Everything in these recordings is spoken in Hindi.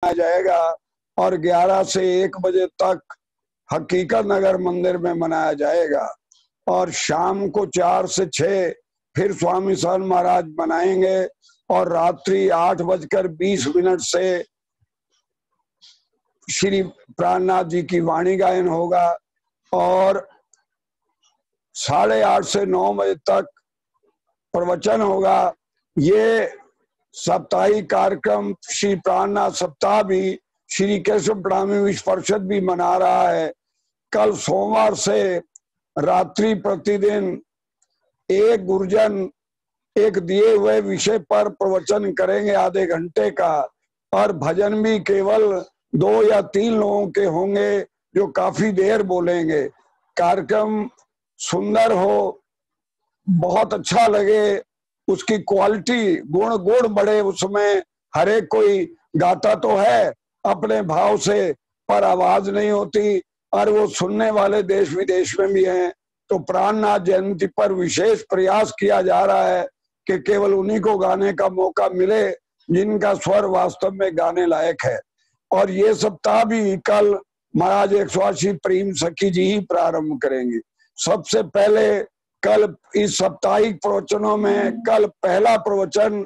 मनाया जाएगा और 11 से 1 बजे तक हकीकत नगर मंदिर में मनाया जाएगा और शाम को 4 से 6 फिर स्वामी सहन महाराज मनाएंगे और रात्रि 8:20 से श्री प्राणनाथ जी की वाणी गायन होगा और 8:30 से 9 बजे तक प्रवचन होगा। ये साप्ताहिक कार्यक्रम श्री प्राणनाथ सप्ताह भी श्री केशव प्रणामी विश्व परिषद भी मना रहा है। कल सोमवार से रात्रि प्रतिदिन एक गुरुजन एक दिए हुए विषय पर प्रवचन करेंगे आधे घंटे का और भजन भी केवल 2 या 3 लोगों के होंगे जो काफी देर बोलेंगे। कार्यक्रम सुंदर हो, बहुत अच्छा लगे, उसकी क्वालिटी गुण बढ़े उसमें। हर एक कोई गाता तो है अपने भाव से पर आवाज नहीं होती और वो सुनने वाले देश विदेश में भी हैं। तो प्राणनाथ जयंती पर विशेष प्रयास किया जा रहा है कि केवल उन्हीं को गाने का मौका मिले जिनका स्वर वास्तव में गाने लायक है। और ये सप्ताह भी कल महाराज 180 प्रेम सखी जी ही प्रारंभ करेंगे। सबसे पहले कल इस साप्ताहिक प्रवचनों में कल पहला प्रवचन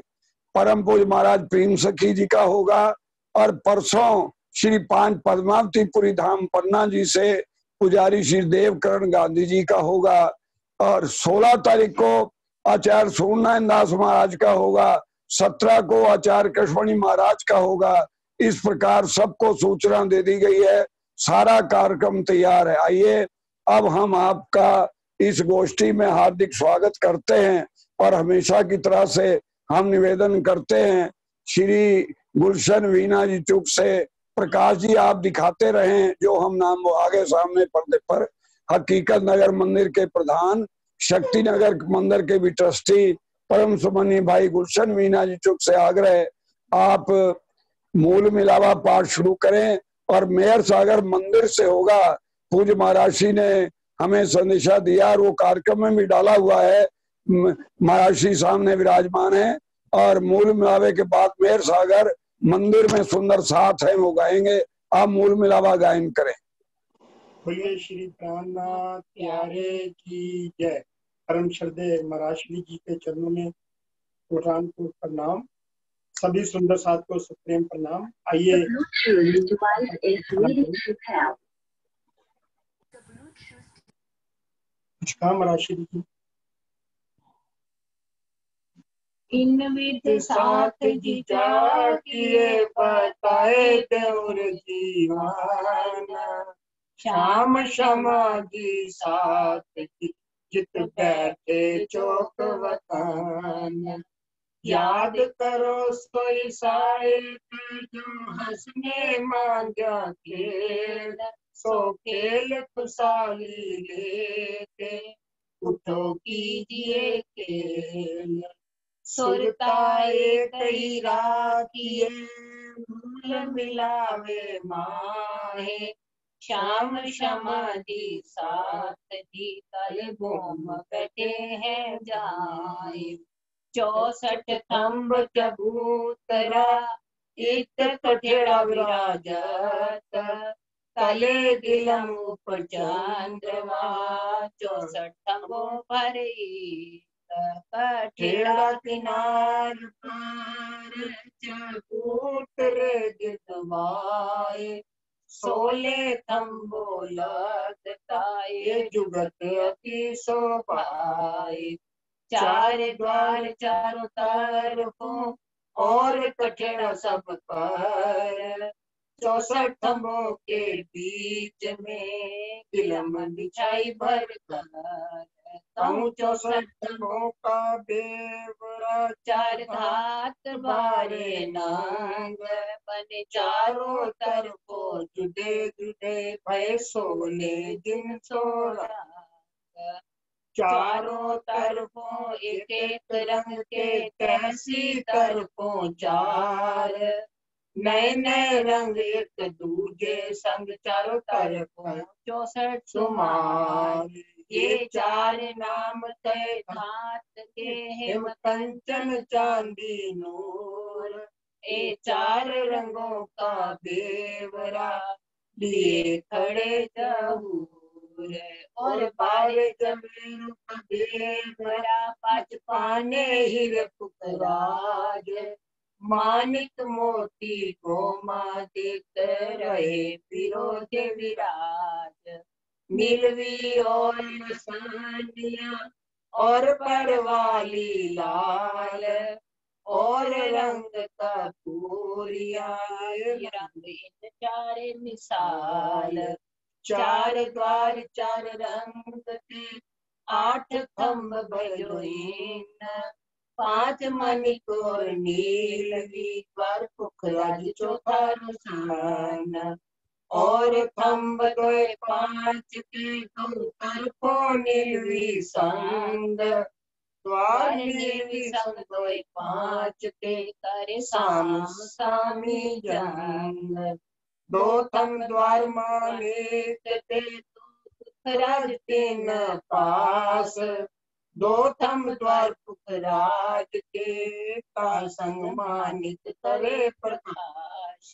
परम पूज्य महाराज प्रेम सखी जी का होगा और परसों श्री 5 पद्मावतीपुरी धाम पन्ना जी से पुजारी श्री देवकरण गांधी जी का होगा और 16 तारीख को आचार्य सूर्यनारायण दास महाराज का होगा, 17 को आचार्य कृष्णमणि महाराज का होगा। इस प्रकार सबको सूचना दे दी गई है, सारा कार्यक्रम तैयार है। आइए अब हम आपका इस गोष्ठी में हार्दिक स्वागत करते हैं और हमेशा की तरह से हम निवेदन करते हैं श्री गुलशन वीणा जी चुप से प्रकाश जी आप दिखाते रहें जो हम नाम वो आगे सामने पर्दे पर हकीकत नगर मंदिर के प्रधान, शक्ति नगर मंदिर के भी ट्रस्टी परम सुमनी भाई गुलशन वीणा जी चुप से आग्रह आप मूल मिलावा पाठ शुरू करें और मेयर सागर मंदिर से होगा। पूज्य महाराज जी ने हमें संदेशा दिया और वो कार्यक्रम में भी डाला हुआ है। महाराज जी सामने विराजमान है और मूल मिलावे के बाद मेयर सागर मंदिर में सुंदर साथ है वो गाएंगे। आप मूल मिलावा गायन करें। बोलिए श्री प्राणनाथ प्यारे की जय। परम श्रद्धेय महाराज श्री जी के चरणों में कोटानपुर प्रणाम, सभी सुंदर साथ को सुप्रेम प्रणाम। आइए कुछ काम महाराज श्री जी। इन विध साथ जीजा किए बताए देवर जीवाना, श्याम समाधि साथ जित बैठे चौक वतान। याद करो सोई साहिल जो हंसने मांगा खेल, सो खेल खुशहाली लेके उठो कीजिए खेल। सुरताए कई राखिए मूल मिलावे माहे, श्याम समाधि साथ जी कल बोम कटे हैं जाए। 64 थंब चबूतरा इत कठेड़ा विराजत, तले दिलम ऊपर चंद्रमा 64 थंबों पर कठेड़ा किनार पर चबूतरे गिरवाए। 16 थंबो लगताए जुगत अति शोभाए। 4 द्वार चारों तरफों और कठेड़ा सब पर, 64 थंबों के बीच में तिलम बिछाई भर कर। 64 थंबों का बेवरा 4 धात बारे नांग, बने चारों तरफों जुदे जुदे भय सोने दिन सोरा। चारों तरफों एक एक रंग के तैसी तरफों 4, नए नए रंग एक दूजे संग चारों तरफों 64 सुमार। ये 4 नाम तय धात के हिम कंचन चांदी नूर, ये चार रंगों का बेवरा लिए खड़े जहूर और बारे जमीन का बेवरा पाँच पाने हीरे पुखराज मानिक मोती को मादिक रहे फिरोज विराज मिलवी और सानिया और परवाली लाल और रंग कपूरिया रंग इन चार मिसाल चार द्वार चार रंग के आठ खम्भ भजोइन पांच मणिक और नीलवी द्वार पुखराज चौथा रुसान और खम्भ द्वय पांच के तरफो नीलवी संग द्वार नीलवी संग द्वय पांच के करे साम सामी जंग दो थम द्वार माने ते पुखराज तीन पास दो थम द्वार पुखराज के का संग मानिक करे प्रकाश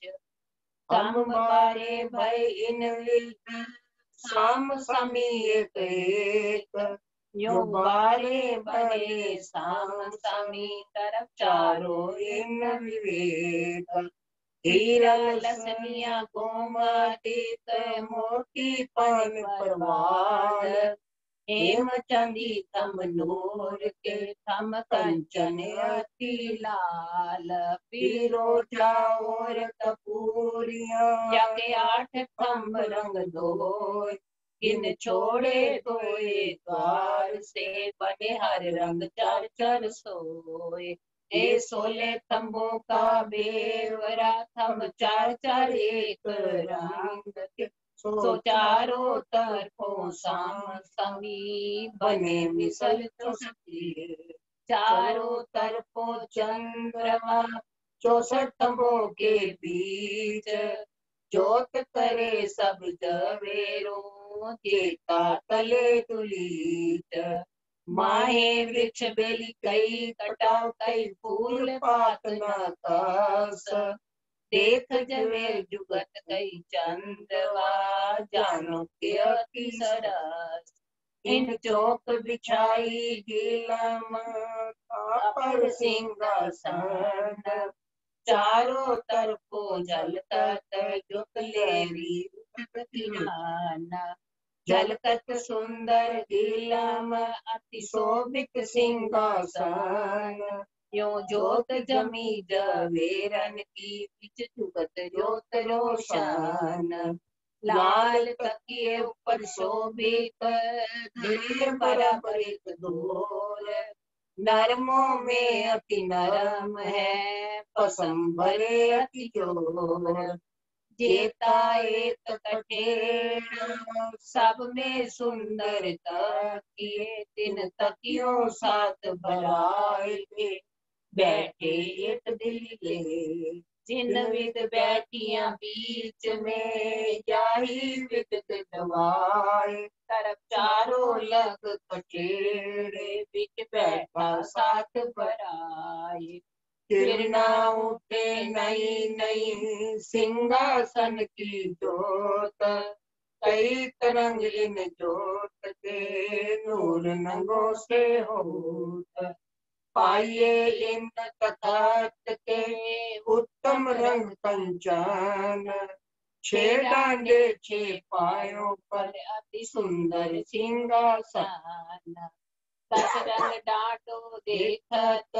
तम बारे भय इन साम समी एक यो बारे भले साम समी तरफ चारों इन विवेक हीरा लसनिया गोमादित मोती पान परवाल हेम चंदी थम नूर के थम कंचन अति लाल पीरो और कपूरिया जाके आठ थम रंग दो इन छोड़े धोए द्वार से बने हर रंग चार चार सोए ए सोले तंबों का बेवरा थम चार चार एक रंग सो चारों तरफों साम समी बने मिसल चौसठी चारों तरफों चंद्रमा 64 तंबों के बीच जोत करे सब जवेरों जेता तले तुलीत माहे वृक्ष बेली कई कटाव कई फूल पात न कस देख जवे जुगत कई चंदवा जानो के अति सरस इन चौक बिछाई गिलम पर सिंहासन चारों तरफों झलकत जुकलेरी झलकत सुंदर गिलम अति शोभित सिंहासन यो जोत जमी जवेरन की बिच जुगत जोत रोशन लाल तकिए ऊपर शोभित धीर बराबर एक डोर नरमों में अति नरम है पसम भरे अति जोर जेता एक कटेरा सब में सुंदर तकिए तीन तकियों साथ भराए थे बैठे एक दिल जिन विद बैठियां बीच में जाही विद दवाए तरफ चारों लग कटेरे बिच बैठा साथ भराए फिर ना उठे नई नई सिंहासन की जोत कई तरंग इन जोत के नूर नंगों से होत पाइये इन तखत के उत्तम रंग कंचन छह डांडे छह पायों पर अति सुंदर सिंहासन दस रंग डांटो देखत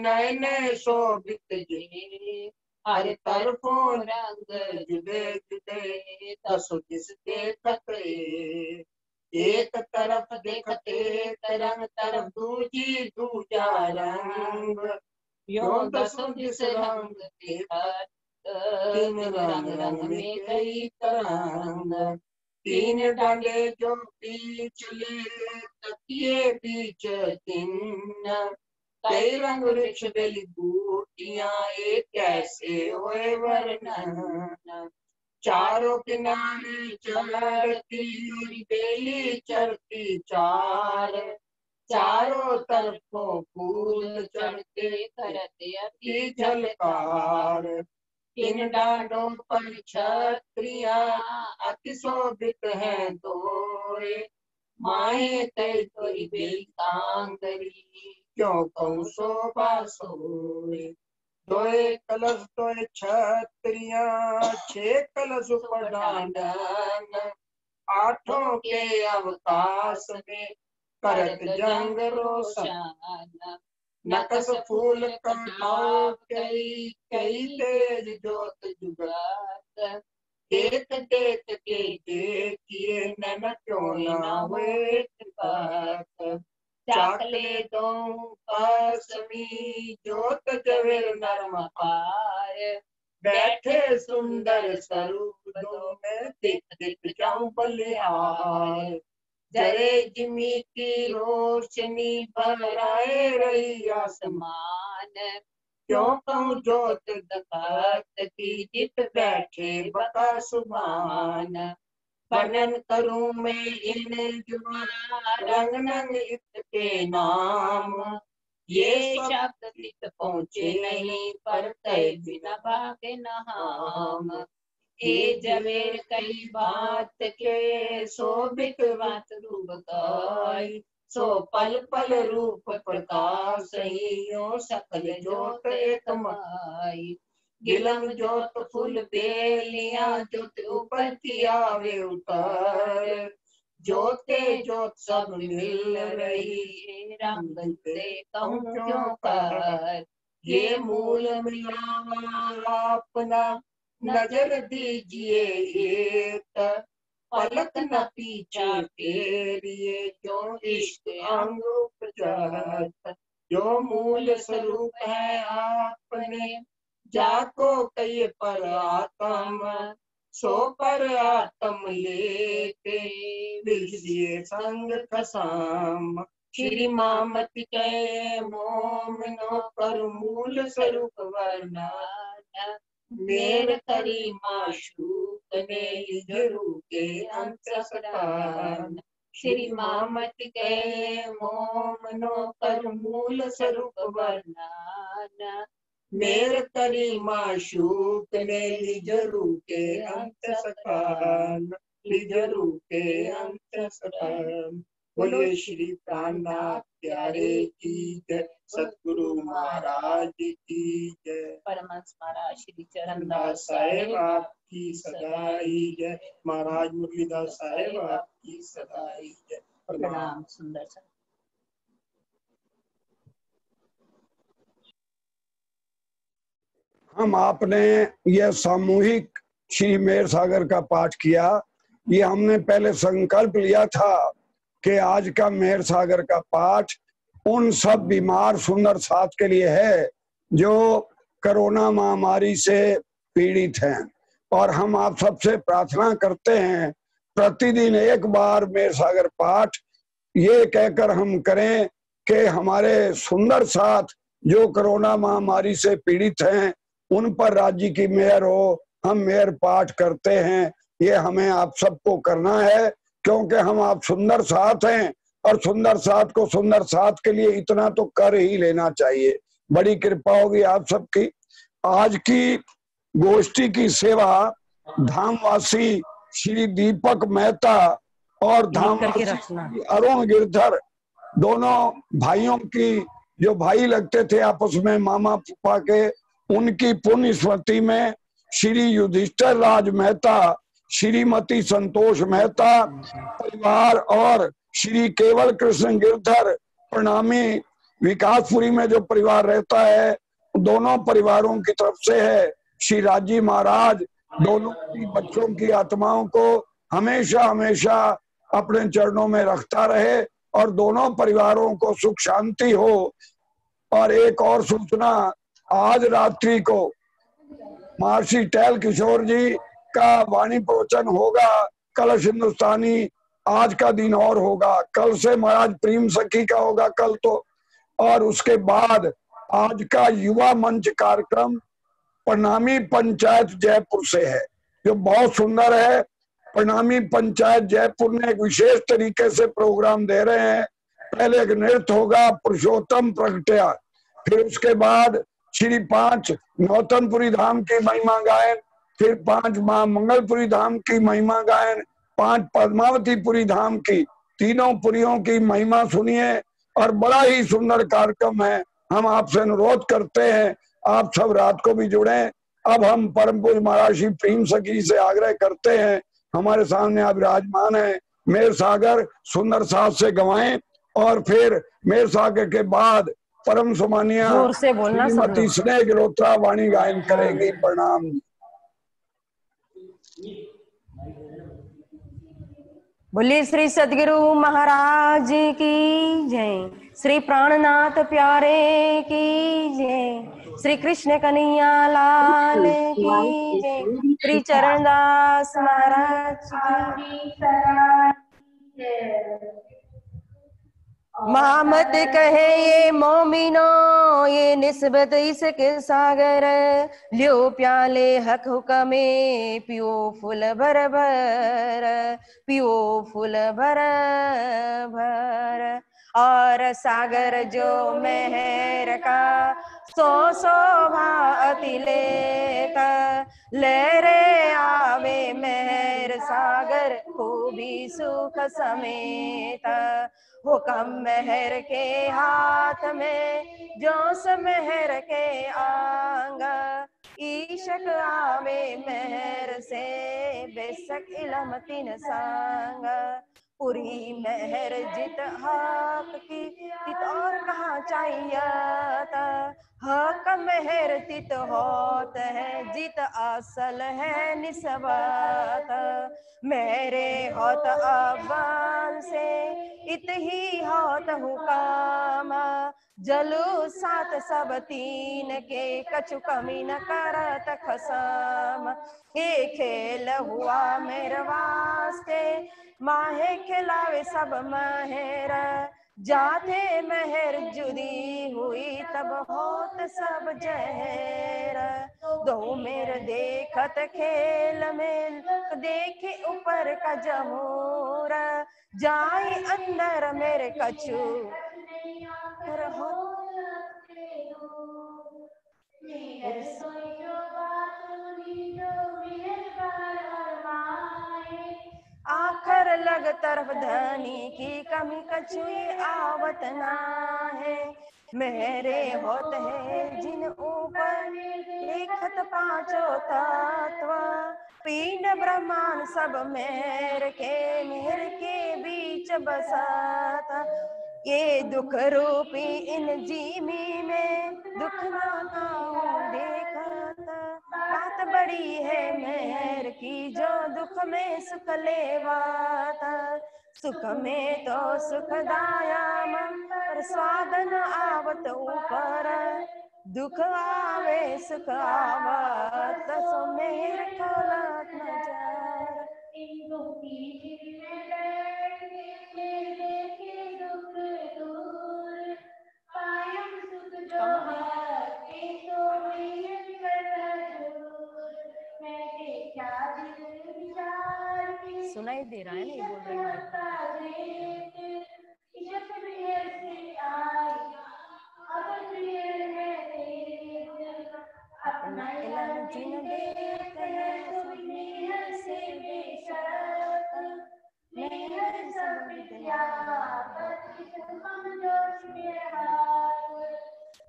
नयने शोभित जे हर तरफों रंग जुदे जुदे दसो दिस देखत एक तरफ देखते तरंग तरफ दूजी दूजा रंग यो दसो दिस रंग देखत तीन रंग रंग में कई तरंग तीन डांडे जो पिछले तकिए बीच तीन कई रंग वृक्ष बेली बूटियां एक कैसे हुए वर्णन चारों किनारे चढ़ती बेली चढ़ती चार चारों तरफों फूल चढ़ते करते अति झलकार। इन डांडों पर छत्रियां अति शोभित हैं दोए। माए तय तोरी बेलकांगरी क्यों कहूँ शोभा सोए। दोए कलश दोए छत्रियां छह कलश ऊपर डांडन। आठों के अवकाश में करत जंग रोशन। नकस फूल कटाओ कई कई तेज जोत जुगात। देख देख के देखिए नन क्यों ना हुए बात। चाकले दो पासमी जोत जवेर नरम पार। बैठे सुंदर स्वरूप दो में दिख दिख जाऊं बलिहार। जरे जिमी की रोशनी बराए रही आसमान। क्यों कहूँ जोत दखात की जित बैठे बका सुभान। वर्णन करूं मैं इन जुआ रंग नंग इत के नाम। ये शब्द तित पहुँचे नहीं पर तय बिना भागे न हम। ए जवेर कई बात के शोभित बात रूप गाय। सो पल पल रूप प्रकाश ही यो सकल जोत एक माई। गिलम जोत फूल बेलियां जोत ऊपर की आवे उतार। जोते जोत सब मिल रही रंग से कहूँ क्यों कर। ये मूल मिलावा अपना नजर दीजिए एक। पलक न पीछे तेरिए जो इश्क अंग उपजत। जो मूल स्वरूप है आपने जाको कई पर आत्म। सो पर आत्म लेके विजिए संग कसम। श्री मामत के मोमनो पर मूल स्वरूप वर्णन। मेर करी माशूक ने जरू के अंत सकान। श्री मामत के मोमनो पर मूल स्वरूप वर्णन। मेर करी माशूक ने लिजरू के अंत सकान। लिजरू के अंत सकान। बोलिए श्री प्राणनाथ प्यारे की जय। सतगुरु महाराज की जय। परमहंस महाराज श्री चरणदास साहेब आपकी सदाई जय। महाराज मुरलीदास साहेब आपकी सदाई जय। प्रणाम। सुंदर सा हम आपने यह सामूहिक श्री मेर सागर का पाठ किया। ये हमने पहले संकल्प लिया था कि आज का मेर सागर का पाठ उन सब बीमार सुंदर साथ के लिए है जो कोरोना महामारी से पीड़ित हैं। और हम आप सबसे प्रार्थना करते हैं प्रतिदिन एक बार मेर सागर पाठ ये कहकर हम करें कि हमारे सुंदर साथ जो कोरोना महामारी से पीड़ित हैं उन पर राज्य की मेहर हो। हम मेहर पाठ करते हैं, ये हमें आप सबको करना है क्योंकि हम आप सुंदर साथ हैं और सुंदर साथ को सुंदर साथ के लिए इतना तो कर ही लेना चाहिए। बड़ी कृपा होगी आप सबकी। आज की गोष्ठी की सेवा धामवासी श्री दीपक मेहता और धामवासी अरुण गिरधर दोनों भाइयों की जो भाई लगते थे आपस में मामा फूफा के, उनकी पुण्य स्मृति में श्री युधिष्ठिर राज मेहता, श्रीमती संतोष मेहता परिवार और श्री केवल कृष्ण गिरधर प्रणामी विकासपुरी में जो परिवार रहता है दोनों परिवारों की तरफ से है। श्री राजी महाराज दोनों की बच्चों की आत्माओं को हमेशा हमेशा अपने चरणों में रखता रहे और दोनों परिवारों को सुख शांति हो। और एक और सूचना, आज रात्रि को महर्षि टैल किशोर जी का वाणी प्रवचन होगा कलश हिंदुस्तानी। आज का दिन और होगा, कल से महाराज प्रेम सखी का होगा कल तो। और उसके बाद आज का युवा मंच कार्यक्रम प्रणामी पंचायत जयपुर से है जो बहुत सुंदर है। प्रणामी पंचायत जयपुर ने एक विशेष तरीके से प्रोग्राम दे रहे हैं पहले एक नृत्य होगा पुरुषोत्तम प्रगट्या, फिर उसके बाद श्री 5 नौतनपुरी धाम की महिमा गायन, फिर 5 मां मंगलपुरी धाम की महिमा गायन, 5 पद्मावतीपुरी धाम की, तीनों पुरियों की महिमा सुनिए। और बड़ा ही सुंदर कार्यक्रम है। हम आपसे अनुरोध करते हैं आप सब रात को भी जुड़े। अब हम परम पूज्य महाराज श्री प्रेम सखी से आग्रह करते हैं, हमारे सामने आप विराजमान है, मेर सागर सुंदर साथ से गवाएं और फिर मेर सागर के बाद परम सुमानिया जोर से बोलना सब श्रीमती लोग। स्नेह गिरोत्रा वाणी गायन करेंगी। प्रणाम। बोलिए श्री सदगुरु महाराज की जय, श्री प्राणनाथ प्यारे की जय, श्री कृष्ण कन्हैया लाल की जय, श्री चरणदास महाराज की मोहम्मद कहे ये मोमिनो ये निस्बत इसके सागर, लियो प्याले हक हुक्मे पियो फूल भर भर, पियो फूल भर भर। और सागर जो मेहर का सो शोभा अतिलेक, लहरे आवे मेहर सागर खूबी सुख समेत। हुक्म मेहर के हाथ में जोश मेहर के आंग, ईशक आवे मेहर से बेशक इलम तीन सांग। पूरी मेहर जित हक की तित और कहाँ चाहिए, हक मेहर तित होत है जित असल है निस्बत। मेरे होत अव्वल से इत ही होत हुकाम, जलू सात सब तीन के कछु कमी न करत खसम। ये खेल हुआ मेरे वास्ते माहे खिलावे सब महर, जाते महर जुदी हुई तब होत सब जहर। दो मेर देखत खेल में देखे ऊपर का जमूर, जाए अंदर मेरे कछु हो आखर लग तरफ धनी की कमी कछुई आवत ना है। मेरे होत है जिन ऊपर देखत पांचों तत्व, पीन ब्रह्मांड सब मेहर के बीच बसाता। ये दुख रूपी इन जीमी में दुख ना देखता, बात बड़ी है मेहर की जो दुख में सुख लेवाता। सुख में तो सुखदाया मन पर स्वाद न आवत ऊपर, दुख आवे सुख आवत सो मेहर खोलत नजर। सुनाई दे रहा है ना, ये बोल रही अपना इलाज जिन देते हैं से बेशक, मेहर सब विद्या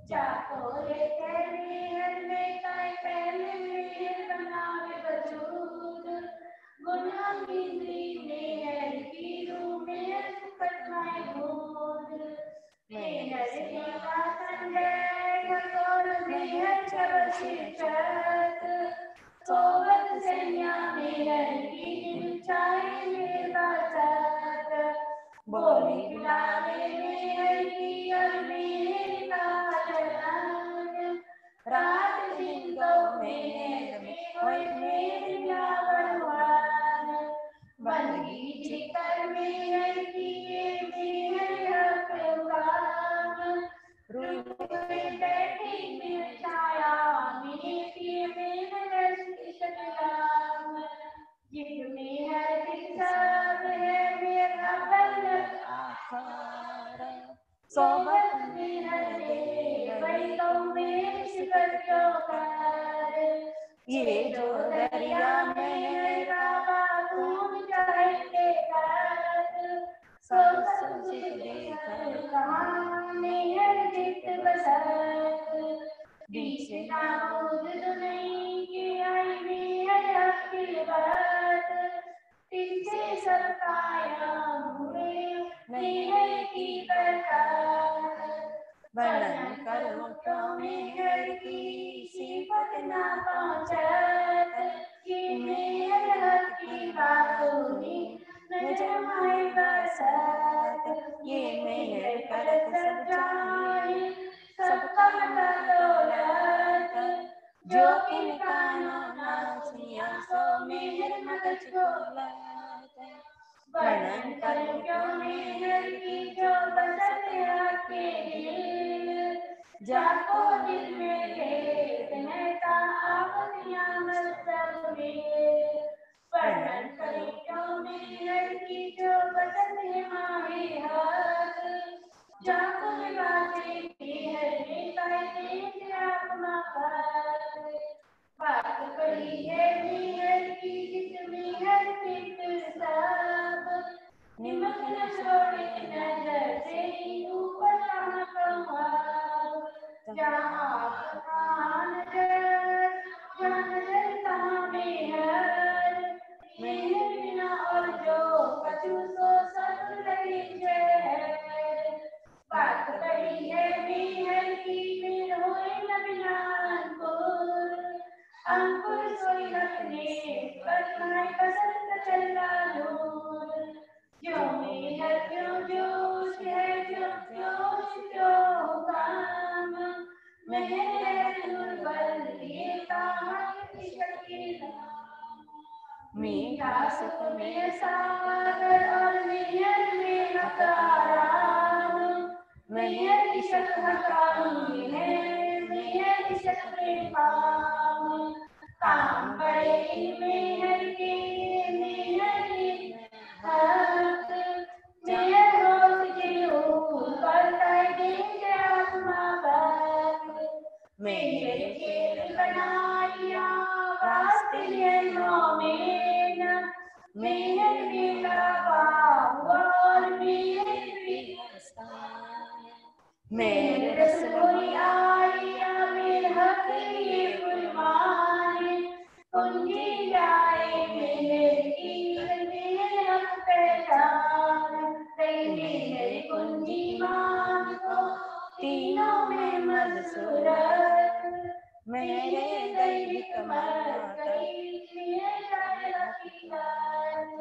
जाको लेते मेहर में काय पहले मेहर बनावे वजूद, गुनाह इंद्री मेहर की रूह मेहर कटवाए मूद। मेहर सेवा संदेह और मेहर चल शिक्षक, सोबत सैया मेहर की चाहे मेरे बाचात। बोली बुलावे मेहर की और मेहर का चलन, रात दिन दो मेहर में कोई मेहर या बलवान। बंदगी जिकर मेहर की ये मेहर काम, रूई में बैठी में छाया मेहर की मेहर इस्लाम। जिन मेहर की सब है मेरा बल आखार, सोबत में हर दे बड़ी तो में शिकत क्यों कर। ये जो दरिया में है बाबा खून चाहते कर। सब सुख देखकर कहाँ मेहर जित बसत। बीच नाउद नहीं कि आई मेहर आपकी बात। पीछे सब कायम हुए मेहर की बरकत। वर्णन करूं तो मेहर की सिफत ना पहुंचत। कि मेहर हक की बातों न जमाए बसत। ये मेहर करत सब जाए सबका दौलत। जो किनका नासिया सो मेहर मगज खोलत। वर्णन करूं क्यों मेहर की जो बसत आके दिल। जाको दिल में भेद महता आवतियां मतलब में। वर्णन करूं क्यों मेहर की जो बसत माहे हाथ। जाको बाजे मेहर में देख आत्मा पर। बात बड़ी है मेहर की जित मेहर चित सब। निमक न छोड़े नजर से ऊपर जहाँ कमाल। जहाँ नजर तहाँ मेहर। मेहर बिना और जो कछु सो सब लगे जहर। बात बड़ी है मेहर की फिर होए न बिना अंकुर। अंकुर सोई रखने बदलाए बसंत चला नूर। जो मेहर क्यों जोश है जो जोश क्यों काम। मेहर बल ये ताहत शकील। मीठा सुख में सागर और मेहर में हकाराम। मेहर की शक हकामी है मेहर की शक में काम। काम बड़े मेहर के मेहर हक। मेहर रोज के ऊपर देंगे आत्मा बक। मेहर खेल बनाया वास्ते मोमेन। मेहर मेरा हुआ और मेहर भी मेरे रसूल आया मेरे हक ये कुर्बान। कुंजी जाए मेरे की मेरे हक पहचान। मेरे कुंजी मान को तीनों में मदसूरत। मेरे दैविक मरकई मेरे हकीकत।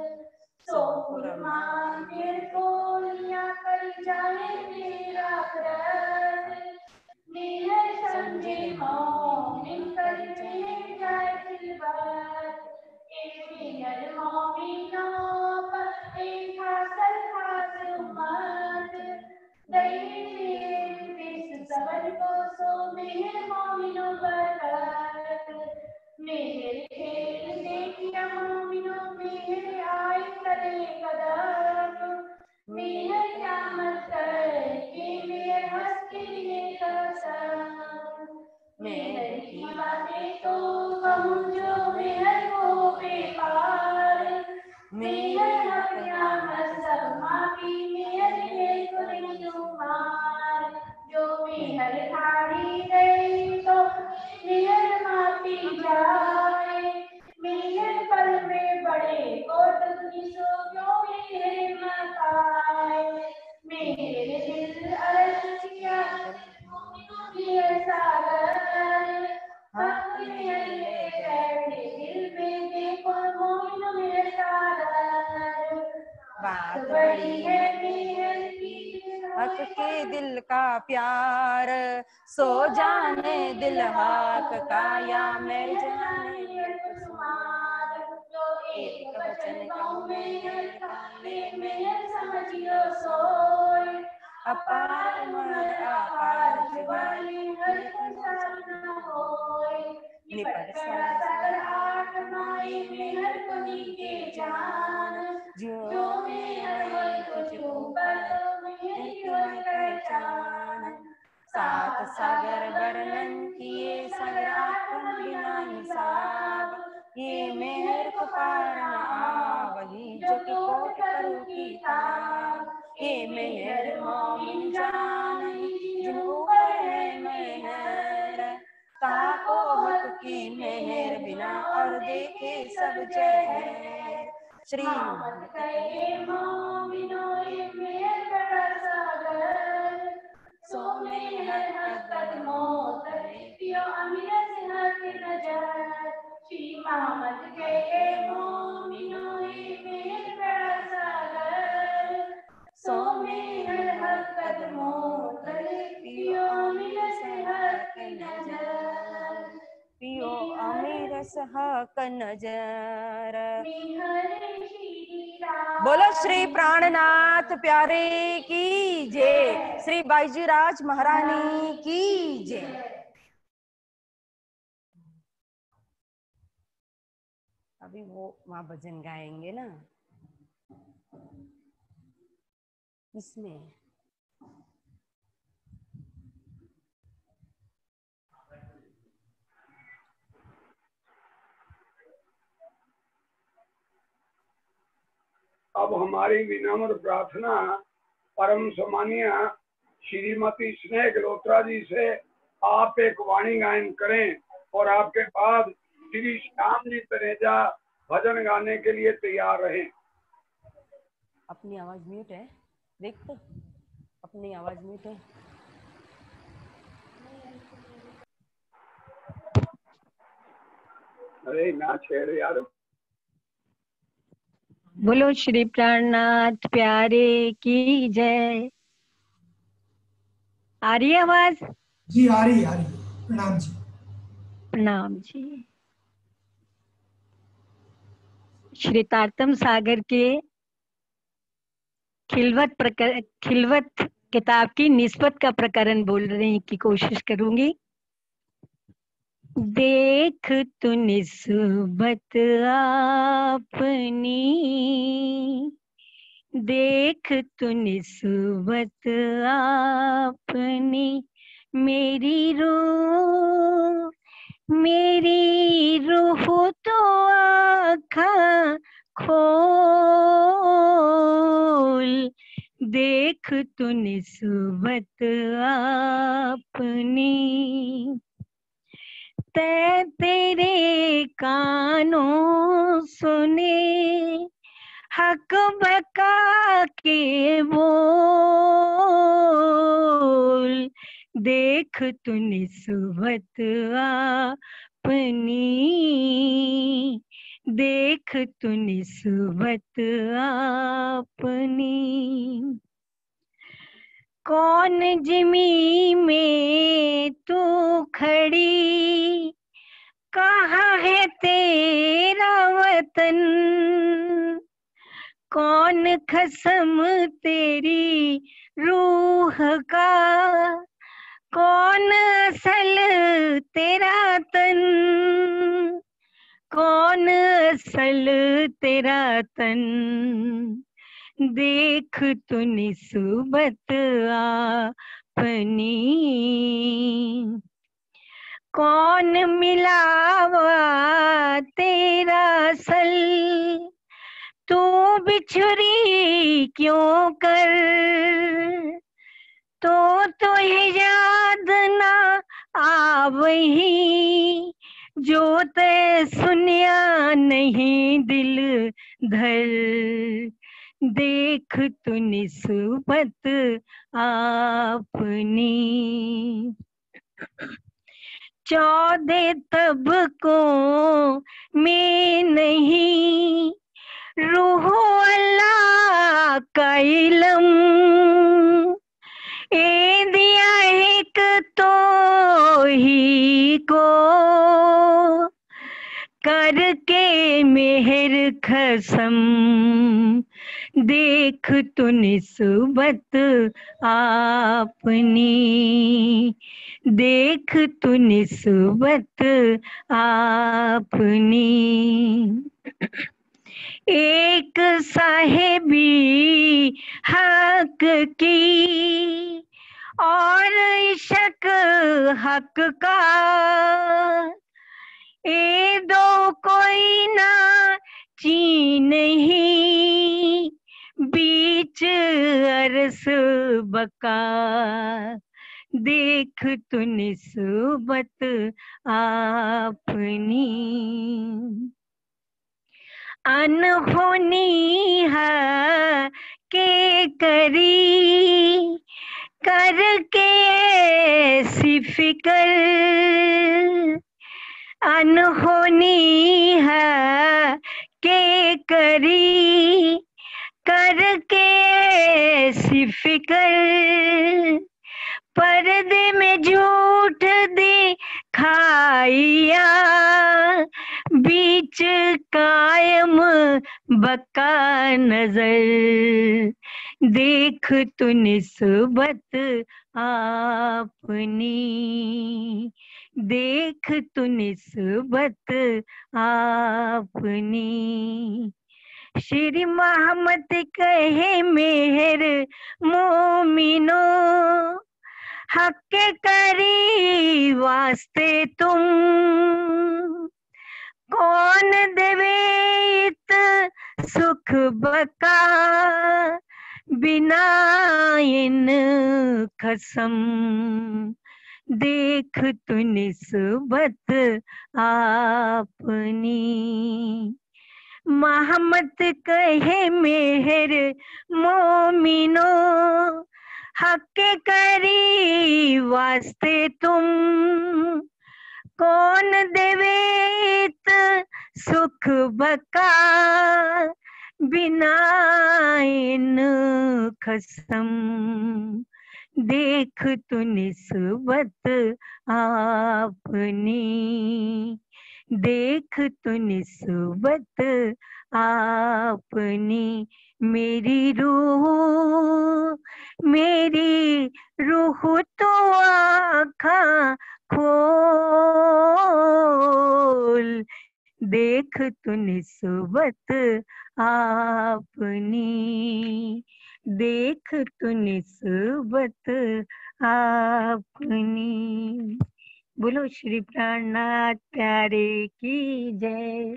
सो कुर्बान फिर बोलिया कर जाए मेरा व्रत। मेहर समझे मोमिन कर जाए दिलबर। एक मेहर मोमिनों पर एक हासिल खास उम्मत। दैवी सबर को सो मेहर मोमिनों बरकत। मेहर खेल देखिया मोमिनों मेहर आए करे कदम। मेहर क़यामत करके मेहर हंस के लिए कसम। मेहर की बातें तो कहूँ जो मेहर को बेकार। मेहर क़यामत सब माफी मेहर है कोई शुमार। जो मेहर ठाड़ी गई तो मेहर माफी जाए। मेहर पल में बड़े कोटक सो क्यों मेहर मकाए। मेरे दिल अर्ज किया मेहर सागर। हक मेहर ले बैठे दिल में देखो मोमिन मेहर सागर। बात बड़ी है मेहर की हक के दिल का प्यार। सो जाने दिल हक का या मैं जाने जो एक वचन कहूँ मेहर का ले मेहर समझियो सोई। अपार मर अपार जुबानी हर संसार न होय। निपट सर आठ माई मेहर कुनी के जान। जो मेहर होय कुछ ऊपर तो मेहर क्यों पहचान। निशान। सात सागर वर्णन किए सागर आपन बिना हिसाब। ये मेहर को पार न आवही जो कि कोट करू की ताब। ये मेहर मोमिन जानही जिनको है मेहर। ताको हक की मेहर बिना और देखे सब जहर। श्री सो मेहर कदमों तले पियो अमीर से हट नजर। श्री मोहम्मद के मोमिनो ये मेहर बड़ा सागर। सो मेहर कदमों तले पियो अमीर से हट नजर। पियो अमीर से हक नजर। बोलो श्री प्राणनाथ प्यारे की जय। श्री बाईजीराज महारानी की जय। अभी वो वहां भजन गाएंगे ना, इसमें अब हमारी विनम्र प्रार्थना परम सम्मानीय श्रीमती स्नेह गल्होत्रा जी से आप एक वाणी गायन करें और आपके बाद श्री श्याम जी तनेजा भजन गाने के लिए तैयार रहें। अपनी आवाज म्यूट है, देख तो अपनी आवाज म्यूट है। अरे ना छेड़ यार। बोलो श्री प्राणनाथ प्यारे की जय। आ रही है आवाज? जी आ रही है। प्रणाम जी। प्रणाम जी। श्री तारतम सागर के खिलवत किताब की निस्बत का प्रकरण बोलने की कोशिश करूंगी। देख तू निस्बत अपनी, देख तू निस्बत अपनी, मेरी रूह तो आँखां खोल। देख तू निस्बत अपनी, तेरे कानों सुने हक बका के बोल। देख तू निस्बत अपनी, देख तू निस्बत अपनी। कौन जिमी में तू खड़ी, कहाँ है तेरा वतन। कौन खसम तेरी रूह का, कौन असल तेरा तन। कौन असल तेरा तन। देख तू निस्बत अपनी। कौन मिलावा तेरा असल, तू बिछुरी क्यों कर। तो ये याद ना आवही, जो ते सुनिया नहीं दिल धर। देख तू निस्बत अपनी। 14 तबकों में नहीं, रूह अल्लाह का इल्म। ए दिया एक तो ही को, करके मेहर खसम। देख तू निस्बत अपनी, देख तू निस्बत अपनी। एक साहिबी हक की और इश्क हक का ए दो कोई ना चीन ही बीच अरस बका देख तू निस्बत अपनी अनहोनी है के करी करके ऐसी फिकर अनहोनी है के करी करके ऐसी फिकर पर्दे में झूठ दिखाइया बीच कायम बका नजर देख तू निस्बत अपनी देख तू निस्बत अपनी श्री मोहम्मद कहे मेहर मोमिनो हक के करी वास्ते तुम कौन देवे इत सुख बका बिना इन कसम देख तू निस्बत अपनी मोहम्मद कहे मेहर मोमिनो हक के करी वास्ते तुम कौन देवेत सुख बका बिना इन कसम देख तू निस्बत अपनी देख तू निस्बत अपनी मेरी रूह तो आँखा खोल देख तू निस्बत अपनी देख तू निस्बत अपनी। बोलो श्री प्राणनाथ प्यारे की जय।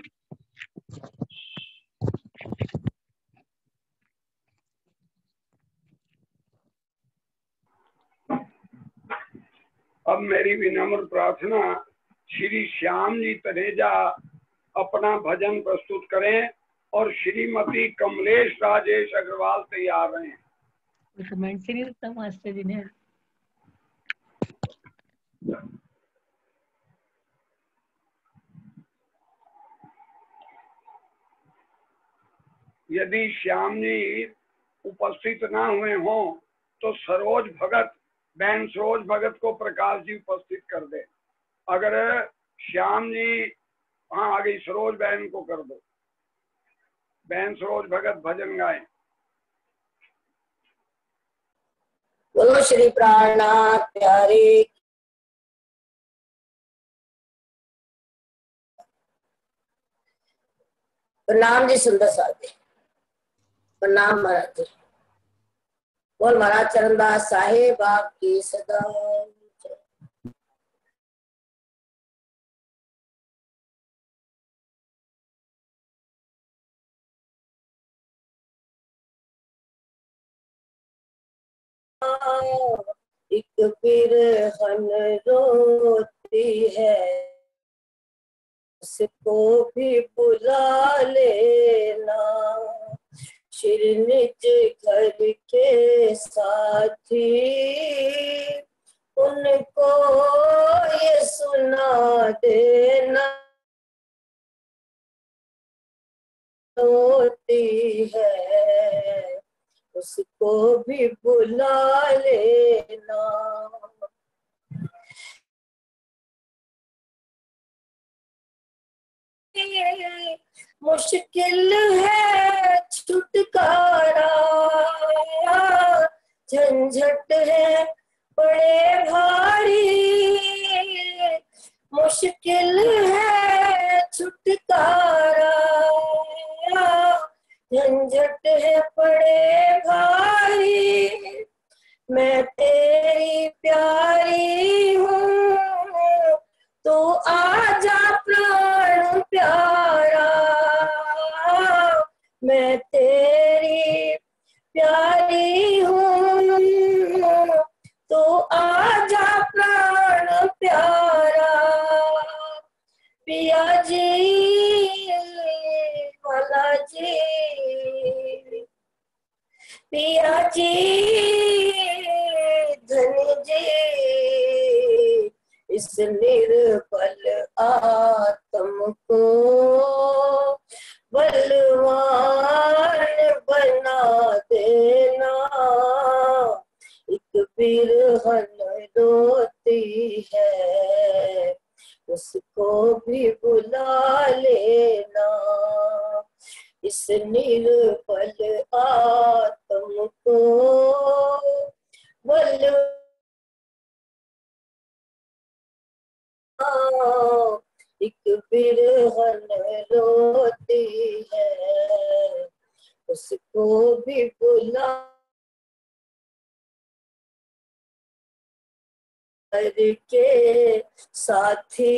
अब मेरी विनम्र प्रार्थना श्री श्याम जी तनेजा अपना भजन प्रस्तुत करें और श्रीमती कमलेश राजेश अग्रवाल तैयार रहें। मास्टर जी ने यदि श्याम जी उपस्थित ना हुए हों तो सरोज भगत, बहन सरोज भगत को प्रकाश जी उपस्थित कर दे। अगर श्याम जी हाँ आ गई, सरोज बहन को कर दो। बहन सरोज भगत भजन गाएं। बोलो श्री प्राणनाथ प्यारे। प्रणाम जी सुंदर साथी, प्रणाम महाराज जी। बोल महाराज चरणदास साहेब आपकी सदा। एक बिरहन रोती है उसको भी बुला लेना, निज घर के साथी उनको ये सुना देना होती है उसको भी बुला लेना। मुश्किल है छुटकारा, झंझट है बड़े भारी, मुश्किल है छुटकारा, झंझट है बड़े भारी। मैं तेरी मैं तेरी प्यारी हूँ, तो आजा प्राण प्यारा पिया जी वाला जी, पिया जी धन जी, इस निर्बल आत्म को बलवान बना देना। एक बिरहन रोती है, उसको भी बुला लेना। इस निर्बल आत्म को बलवान एक बिरहन रोती है, उसको भी बुला के साथी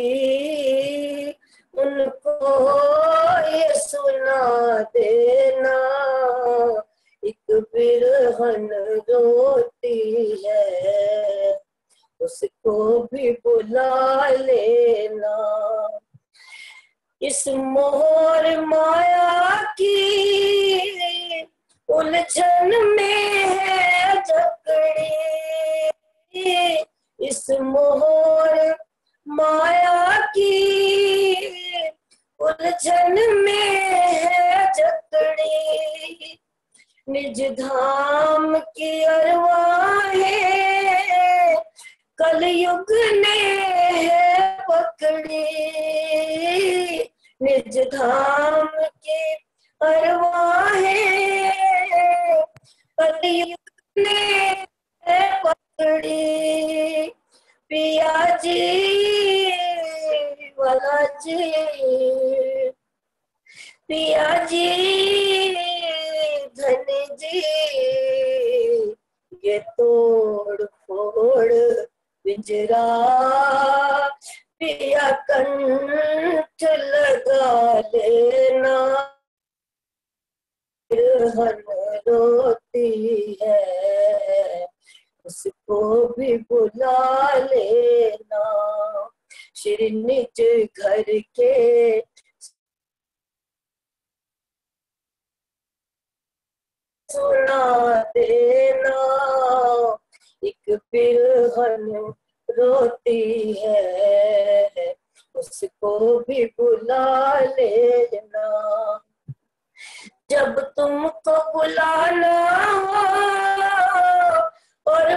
उनको ये सुना देना। एक बिरहन रोती है, उसको भी बुला लेना। इस मोर माया की उलझन में है जकड़ी, इस मोर माया की उलझन में है जकड़ी। निज धाम की अरवाहें कलयुग ने है पकड़ी, निज धाम की अरवाहें कलयुग ने है पकड़ी। पिया जी वाला जी, पिया जी धन जी, ये तोड़ फोड़ पिंजरा पिया कंठ लगा लेना। बिरहन रोती है, उसको भी बुला लेना। श्री निज घर के सुना देना। एक बिरहन रोती है, उसको भी बुला लेना। जब तुमको बुलाना और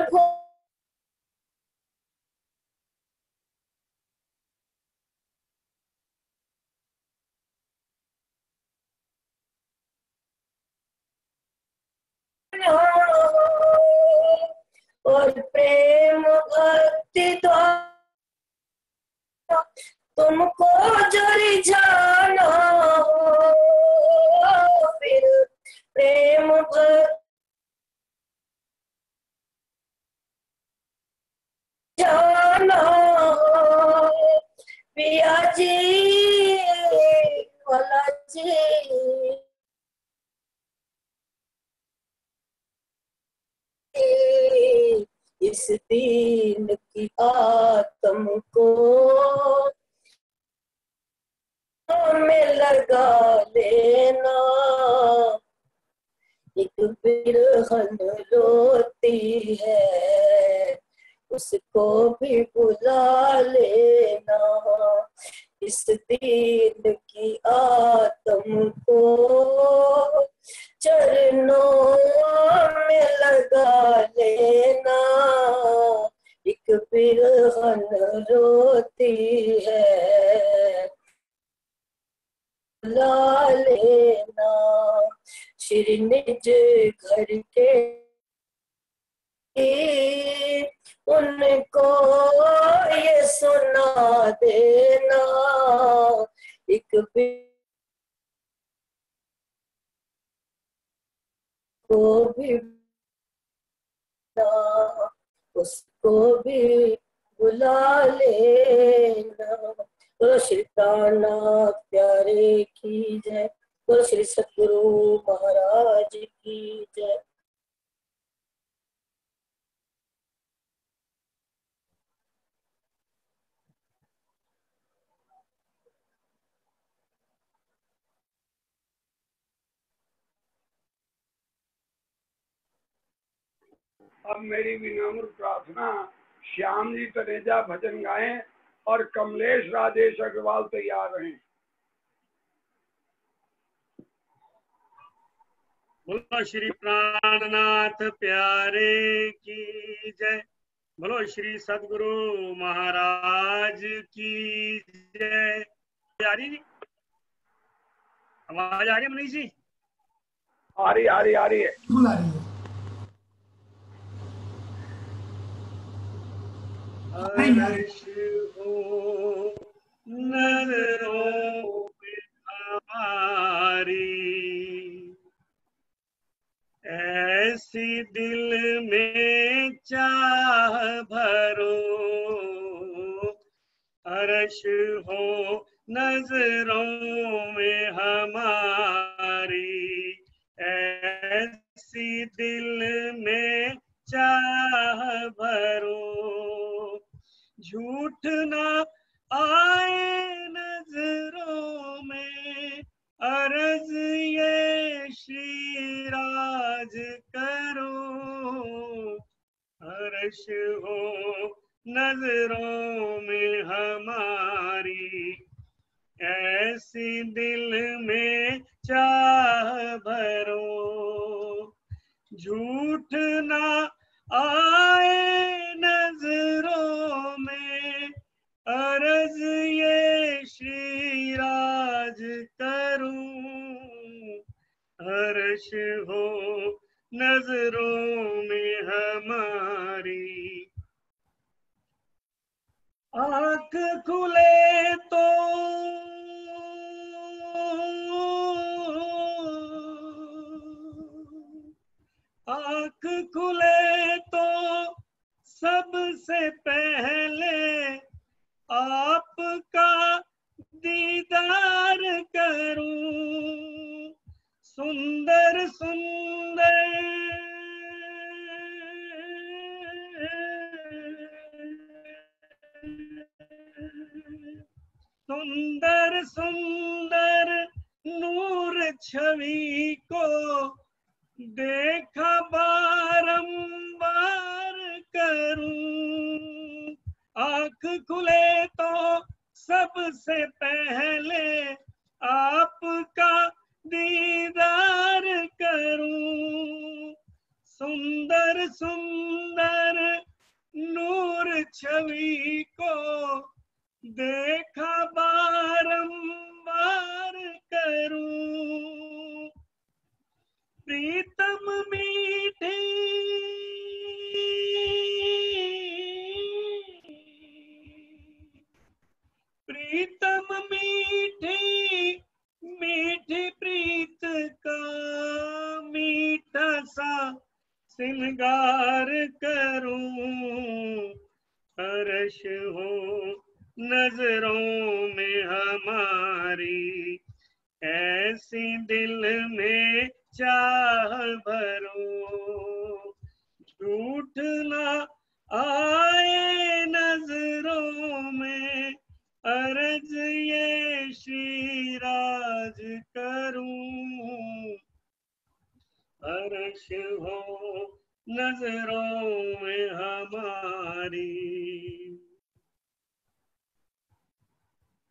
और प्रेम भक्ति द्वारा तुमको जो रिझाना, फिर प्रेम भक्ति जाना। पिया जी वाला जी, इस दीन की आत्म को में लगा लेना। एक बिरहन रोती है, उसको भी बुला लेना। इस दीन की आत्म को चरणों में लगा लेना। एक बिरहन रोती है, बुला लेना। श्री निज घर के उनको ये सुना देना। एक को भी उसको भी बुला लेना। तो श्री प्राणनाथ प्यारे की जय, बोलो श्री सद्गुरु महाराज की जय। अब मेरी विनम्र प्रार्थना, श्याम जी तनेजा भजन गाएं और कमलेश राजेश अग्रवाल तैयार रहें। बोलो श्री प्राणनाथ प्यारे की जय। बोलो श्री सद्गुरु महाराज की जय। आ रही जी, आवाज आ रही है मनीष जी? आ रही है। बिल्कुल आ रही है। अर्श हो नजरों में हमारी, ऐसी दिल में चाह भरो। अर्श हो नजरों में हमारी, ऐसी दिल में चाह भरो। झूठ ना आए नजरों में, अर्ज ये श्री राज करो। अर्श हो नजरों में हमारी, ऐसी दिल में चाह भरो। झूठ ना आए नजरों में, अर्ज ये श्री राज करूं। अर्श हो नजरों में हमारी, आँख खुले तो आँख खुले तो सबसे पहले आपका दीदार करूं। सुंदर सुंदर सुंदर सुंदर नूर छवि को देखा बारंबार करूं। आँख खुले तो सबसे पहले आपका दीदार करूं। सुंदर सुंदर नूर छवि को देखा बारंबार करूं। प्रीतम मीठी प्रीतम मीठी मीठी प्रीत का मीठा सा श्रृंगार करूं। अर्श हो नजरों में हमारी, ऐसी दिल में चाह भरो। झूठ ना आए नजरों में, अर्ज ये श्री राज करूं। अर्श हो नजरों में हमारी,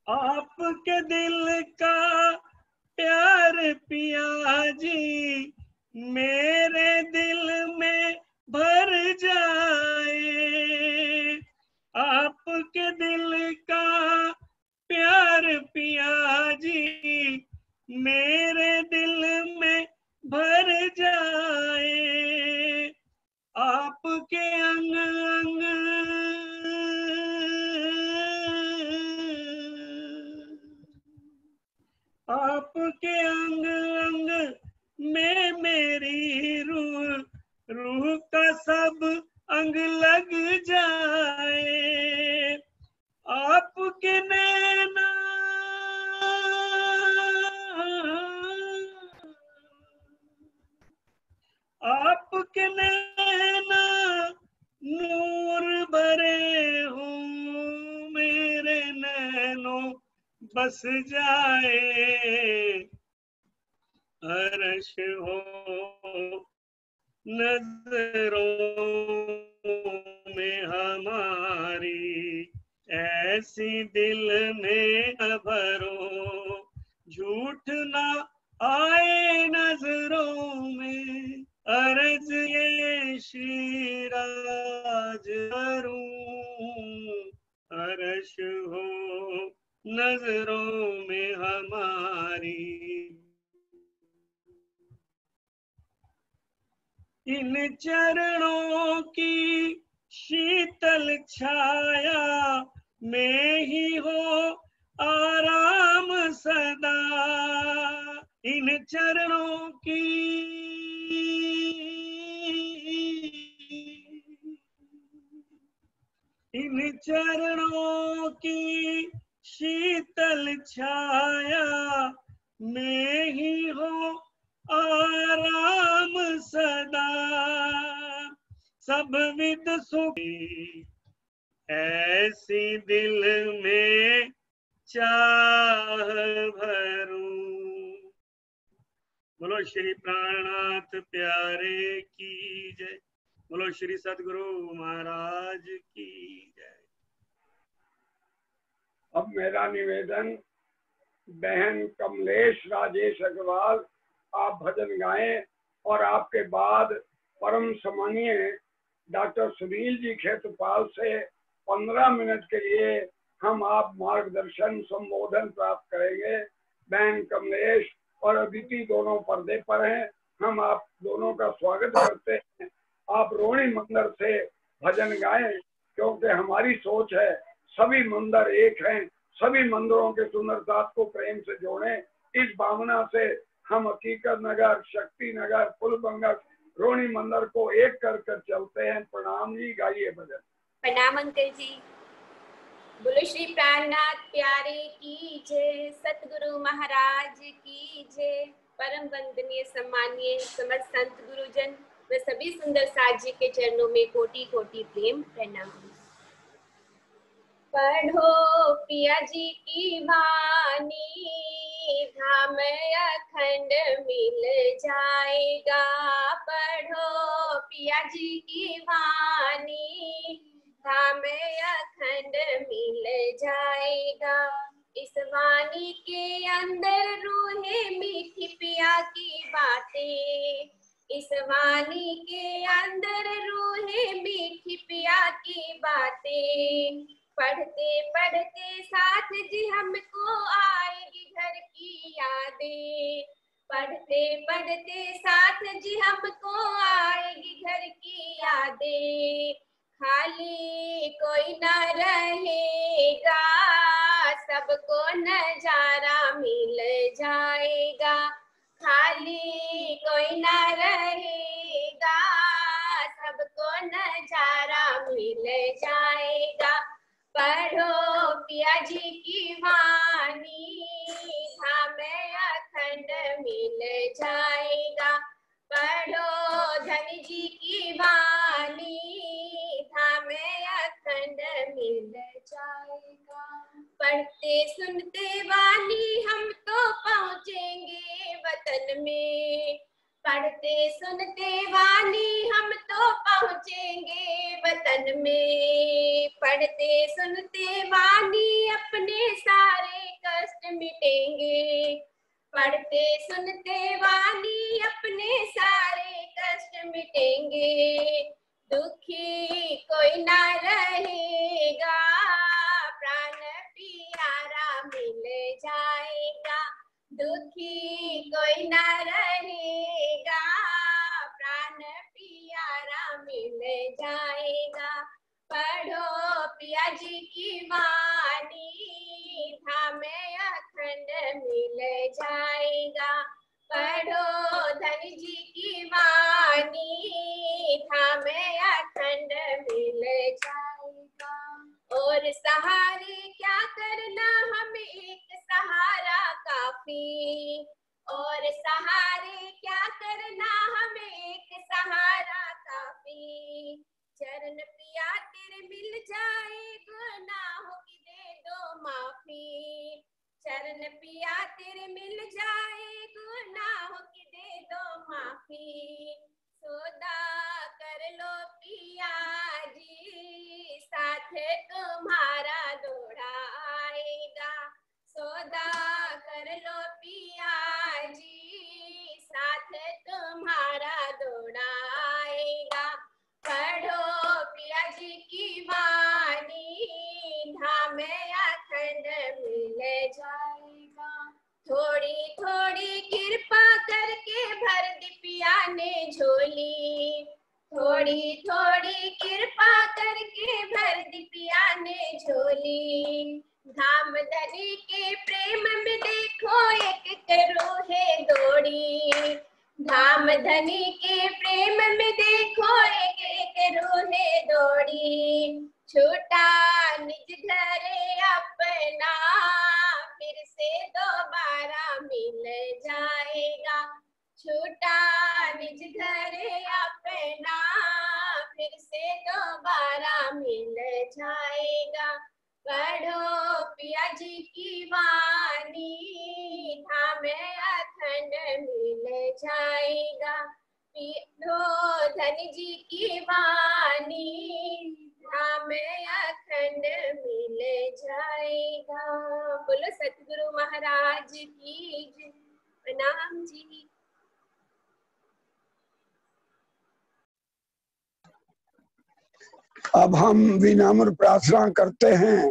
आपके दिल का प्यार पिया जी मेरे दिल में भर जाए। आपके दिल का प्यार पिया जी मेरे दिल में भर जाए। आपके अंग अंग आपके अंग अंग में मेरी रूह का सब अंग लग जाए। आपके नैना बस जाए अर्श हो नजरों में हमारी, ऐसी दिल में भरो झूठ ना आए नजरों में, अर्ज ये शिराज करूं अर्श हो नजरों में हमारी। इन चरणों की शीतल छाया में ही हो आराम सदा, इन चरणों की इन चरणों की शीतल छाया में ही हो आराम सदा, सब विद सुखी ऐसी दिल में चाह भरूं। बोलो श्री प्राणनाथ प्यारे की जय, बोलो श्री सद्गुरु महाराज की जय। अब मेरा निवेदन, बहन कमलेश राजेश अग्रवाल आप भजन गाएं और आपके बाद परम सम्मानीय डॉक्टर सुनील जी खेतपाल से 15 मिनट के लिए हम आप मार्गदर्शन संबोधन प्राप्त करेंगे। बहन कमलेश और अदिति दोनों पर्दे पर हैं, हम आप दोनों का स्वागत करते हैं। आप रोहिणी मंदिर से भजन गाएं, क्योंकि हमारी सोच है सभी मंदिर एक हैं, सभी मंदिरों के सुंदरता को प्रेम से जोड़ें। इस भावना से हम हकीकत नगर, शक्ति नगर, फुलबंगस, रोहिणी मंदिर को एक कर कर चलते हैं। प्रणाम जी, गाइए भजन। प्रणाम अंकल जी। बोलो श्री प्राणनाथ प्यारे की जय, सतगुरु महाराज की जय, परम वंदनीय सम्मानीय समस्त संत गुरुजन व सभी सुंदर साथ जी के चरणों में कोटि कोटि प्रेम प्रणाम। पढ़ो पिया जी की वाणी, धाम अखंड मिल जाएगा। पढ़ो पिया जी की वाणी, धाम अखंड मिल जाएगा। इस वाणी के अंदर रूहे मीठी पिया की बातें, इस वाणी के अंदर रूहे मीठी पिया की बातें, पढ़ते पढ़ते साथ जी हमको आएगी घर की यादें, पढ़ते पढ़ते साथ जी हमको आएगी घर की यादें। खाली कोई ना रहेगा, सबको नजारा मिल जाएगा। खाली कोई ना रहेगा, सबको नजारा मिल जाएगा। पढ़ो पिया जी की वाणी, धाम अखंड मिल जाएगा। पढ़ो धनी जी की वाणी, धाम अखंड मिल जाएगा। पढ़ते सुनते वाणी हम तो पहुँचेंगे वतन में, पढ़ते सुनते वाणी हम तो पहुँचेंगे वतन में। पढ़ते सुनते वाणी अपने सारे कष्ट मिटेंगे, पढ़ते सुनते वाणी अपने सारे कष्ट मिटेंगे। दुखी कोई ना रहेगा, प्राण प्यारा मिल जाएगा। दुखी कोई ना रहेगा, प्राण प्यारा मिल जाएगा। पढ़ो पिया जी की वाणी, धाम अखंड मिल जाएगा। पढ़ो धनी जी की वाणी, धाम अखंड मिल जाएगा। और सहारे क्या करना हमें एक सहारा काफी, और सहारे क्या करना हमें एक सहारा काफी। चरण पिया तेरे मिल जाए, गुनाहों की दे दो माफी। चरण खातिर मिल जाए गुनाहों की दे दो माफी। सौदा कर लो पिया जी साथ तुम्हारा दौड़ाएगा। सौदा कर लो पिया जी साथ तुम्हारा दौड़ाएगा। पढ़ो पिया जी की वाणी धाम अखंड मिल जाएगा। थोड़ी थोड़ी कृपा करके भर दी पिया ने झोली। थोड़ी थोड़ी कृपा करके भर दी पिया ने झोली। धाम धनी के प्रेम में देखो एक करो है दौड़ी। धाम धनी के प्रेम में देखो एक करो है दौड़ी। छोटा निज घर अपना फिर से दोबारा मिल जाएगा। छोटा निज घर अपना फिर से दोबारा मिल जाएगा। पढ़ो पिया जी की वाणी धाम अखंड मिल जाएगा। पढ़ो धनी जी की वाणी धाम अखंड मिल जाएगा। बोलो सतगुरु महाराज की जय। प्रणाम जी। अब हम विनम्र प्रार्थना करते हैं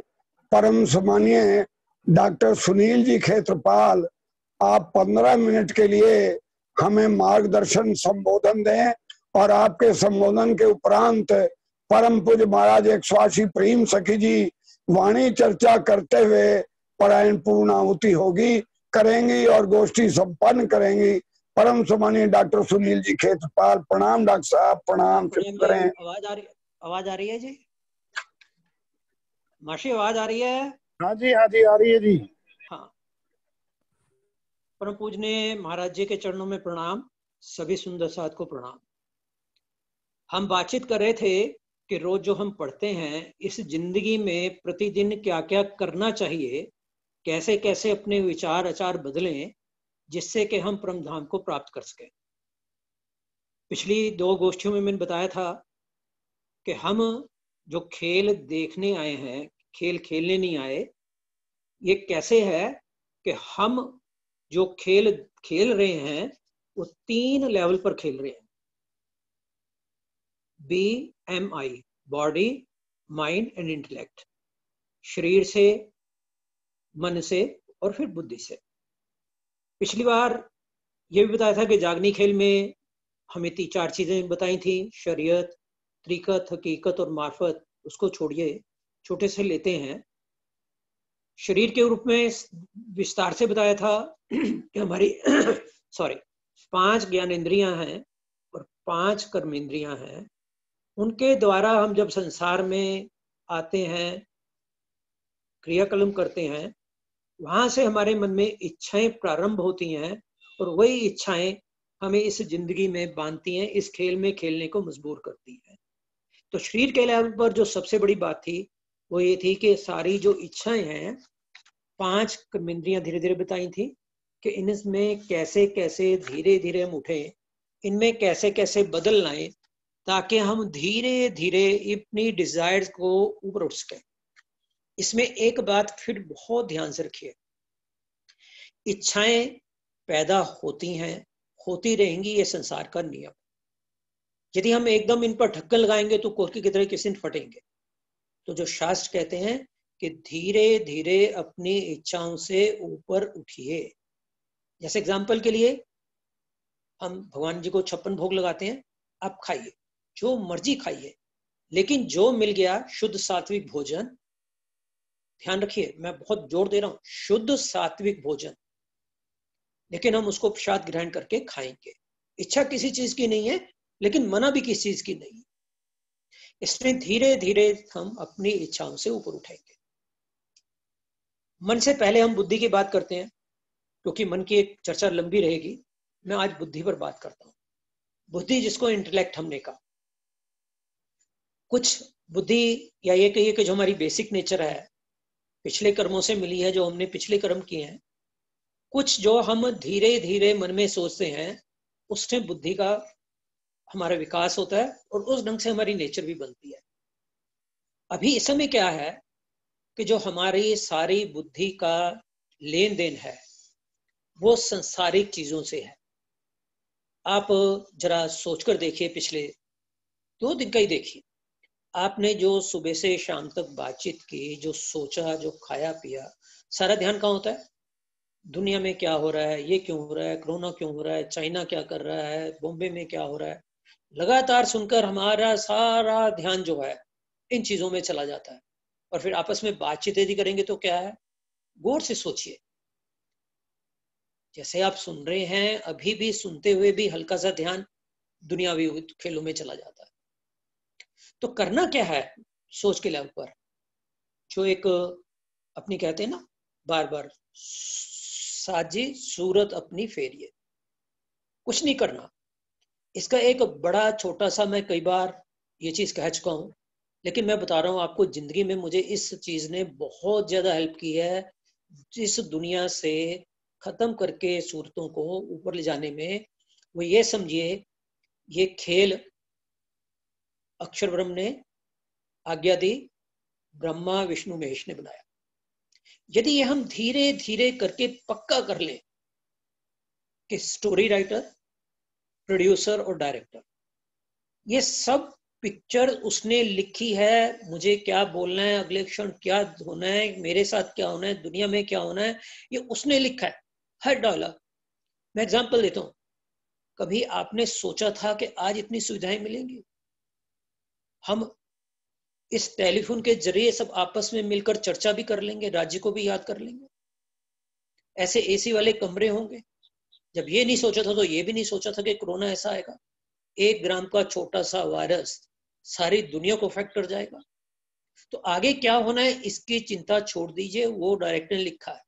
परम सम्मानीय डॉक्टर सुनील जी क्षेत्रपाल, आप 15 मिनट के लिए हमें मार्गदर्शन संबोधन दें और आपके संबोधन के उपरांत परम पूज्य महाराज 180 प्रेम सखी जी वाणी चर्चा करते हुए परायण पूर्णाहुति होगी करेंगी और गोष्ठी संपन्न करेंगी। परम सम्मानीय डॉक्टर सुनील जी क्षेत्रपाल, प्रणाम डॉक्टर साहब, प्रणाम करें। आवाज आ रही है जी? माशी आवाज आ रही है? हाँ जी आ रही है जी। हाँ, परम पूजनीय महाराज जी के चरणों में प्रणाम, सभी सुंदर साथ को प्रणाम। हम बातचीत कर रहे थे कि रोज जो हम पढ़ते हैं इस जिंदगी में प्रतिदिन क्या क्या करना चाहिए, कैसे कैसे अपने विचार आचार बदलें जिससे कि हम परम धाम को प्राप्त कर सकें। पिछली 2 गोष्ठियों में मैंने बताया था कि हम जो खेल देखने आए हैं, खेल खेलने नहीं आए। ये कैसे है कि हम जो खेल खेल रहे हैं वो 3 लेवल पर खेल रहे हैं। BMI, body mind and intellect, शरीर से, मन से और फिर बुद्धि से। पिछली बार ये भी बताया था कि जागनी खेल में हमें 4 चीजें बताई थी, शरीयत, तरीकत, हकीकत और मार्फत। उसको छोड़िए, छोटे से लेते हैं। शरीर के रूप में विस्तार से बताया था कि हमारी 5 ज्ञानेंद्रियां हैं और 5 कर्मेंद्रियां हैं। उनके द्वारा हम जब संसार में आते हैं, क्रियाकर्म करते हैं, वहां से हमारे मन में इच्छाएं प्रारंभ होती हैं और वही इच्छाएं हमें इस जिंदगी में बांधती हैं, इस खेल में खेलने को मजबूर करती हैं। तो शरीर के लेवल पर जो सबसे बड़ी बात थी वो ये थी कि सारी जो इच्छाएं हैं, 5 कर्मेंद्रियां धीरे धीरे बताई थी कि इनमें कैसे कैसे धीरे धीरे हम उठे, इनमें कैसे कैसे बदल लाएं ताकि हम धीरे धीरे अपनी डिजायर्स को ऊपर उठ सकें। इसमें एक बात फिर बहुत ध्यान से रखिए, इच्छाएं पैदा होती हैं, होती रहेंगी, ये संसार का नियम। यदि हम एकदम इन पर ढक्कन लगाएंगे तो कोर्के की तरह किसी दिन फटेंगे। तो जो शास्त्र कहते हैं कि धीरे धीरे अपनी इच्छाओं से ऊपर उठिए। जैसे एग्जाम्पल के लिए हम भगवान जी को 56 भोग लगाते हैं, आप खाइए, जो मर्जी खाइए, लेकिन जो मिल गया शुद्ध सात्विक भोजन, ध्यान रखिए मैं बहुत जोर दे रहा हूं, शुद्ध सात्विक भोजन, लेकिन हम उसको प्रसाद ग्रहण करके खाएंगे। इच्छा किसी चीज की नहीं है, लेकिन मना भी किसी चीज की नहीं। इसमें धीरे धीरे हम अपनी इच्छाओं से ऊपर उठेंगे। मन से पहले हम बुद्धि की बात करते हैं, क्योंकि मन की एक चर्चा लंबी रहेगी। मैं आज बुद्धि पर बात करता हूं। बुद्धि जिसको इंटेलेक्ट हमने कहा, कुछ बुद्धि या ये कहिए कि जो हमारी बेसिक नेचर है, पिछले कर्मों से मिली है, जो हमने पिछले कर्म किए हैं, कुछ जो हम धीरे धीरे मन में सोचते हैं उससे बुद्धि का हमारा विकास होता है और उस ढंग से हमारी नेचर भी बनती है। अभी इस समय क्या है कि जो हमारी सारी बुद्धि का लेन देन है वो संसारिक चीजों से है। आप जरा सोचकर देखिए, पिछले 2 दिन का ही देखिए, आपने जो सुबह से शाम तक बातचीत की, जो सोचा, जो खाया पिया, सारा ध्यान कहाँ होता है? दुनिया में क्या हो रहा है, ये क्यों हो रहा है, कोरोना क्यों हो रहा है, चाइना क्या कर रहा है, बॉम्बे में क्या हो रहा है, लगातार सुनकर हमारा सारा ध्यान जो है इन चीजों में चला जाता है। और फिर आपस में बातचीत यदि करेंगे तो क्या है? गौर से सोचिए, जैसे आप सुन रहे हैं अभी भी सुनते हुए भी हल्का सा ध्यान दुनियावी खेलों में चला जाता है। तो करना क्या है? सोच के लेवल पर जो एक अपनी कहते हैं ना बार बार, साजी सूरत अपनी फेरिए, कुछ नहीं करना। इसका एक बड़ा छोटा सा, मैं कई बार ये चीज कह चुका हूं, लेकिन मैं बता रहा हूं आपको, जिंदगी में मुझे इस चीज ने बहुत ज्यादा हेल्प की है, इस दुनिया से खत्म करके सूरतों को ऊपर ले जाने में। वो ये समझिए, ये खेल अक्षर ब्रह्म ने आज्ञा दी, ब्रह्मा विष्णु महेश ने बनाया। यदि ये हम धीरे धीरे करके पक्का कर ले कि स्टोरी राइटर, प्रोड्यूसर और डायरेक्टर, ये सब पिक्चर उसने लिखी है, मुझे क्या बोलना है, अगले क्षण क्या होना है, मेरे साथ क्या होना है, दुनिया में क्या होना है, ये उसने लिखा है हर डायलॉग। मैं एग्जांपल देता हूं, कभी आपने सोचा था कि आज इतनी सुविधाएं मिलेंगी? हम इस टेलीफोन के जरिए सब आपस में मिलकर चर्चा भी कर लेंगे, राज्य को भी याद कर लेंगे, ऐसे एसी वाले कमरे होंगे। जब ये नहीं सोचा था तो ये भी नहीं सोचा था कि कोरोना ऐसा आएगा। 1 ग्राम का छोटा सा वायरस सारी दुनिया को अफेक्ट कर जाएगा। तो आगे क्या होना है इसकी चिंता छोड़ दीजिए, वो डायरेक्टर ने लिखा है।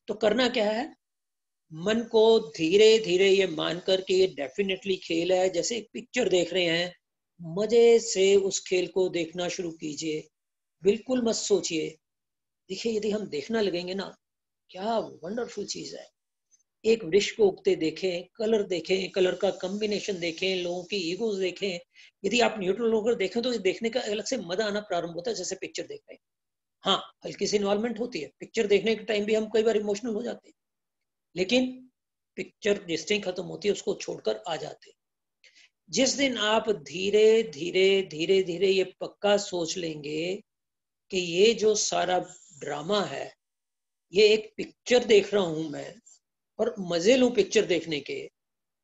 तो करना क्या है? मन को धीरे धीरे ये मानकर कि ये डेफिनेटली खेल है, जैसे एक पिक्चर देख रहे हैं, मजे से उस खेल को देखना शुरू कीजिए। बिल्कुल मत सोचिए। देखिए, यदि हम देखना लगेंगे ना, क्या वंडरफुल चीज है। एक वृक्ष को उगते देखें, कलर देखें, कलर का कॉम्बिनेशन देखें, लोगों की ईगोज देखें। यदि आप न्यूट्रल होकर देखें तो देखने का अलग से मजा आना प्रारंभ होता है, जैसे पिक्चर देख रहे हैं। हाँ, हल्की सी इन्वॉल्वमेंट होती है, पिक्चर देखने के टाइम भी हम कई बार इमोशनल हो जाते हैं, लेकिन पिक्चर जिस टाइम खत्म होती है उसको छोड़कर आ जाते हैं। जिस दिन आप धीरे धीरे धीरे धीरे ये पक्का सोच लेंगे कि ये जो सारा ड्रामा है, ये एक पिक्चर देख रहा हूं मैं और मजे लूं पिक्चर देखने के,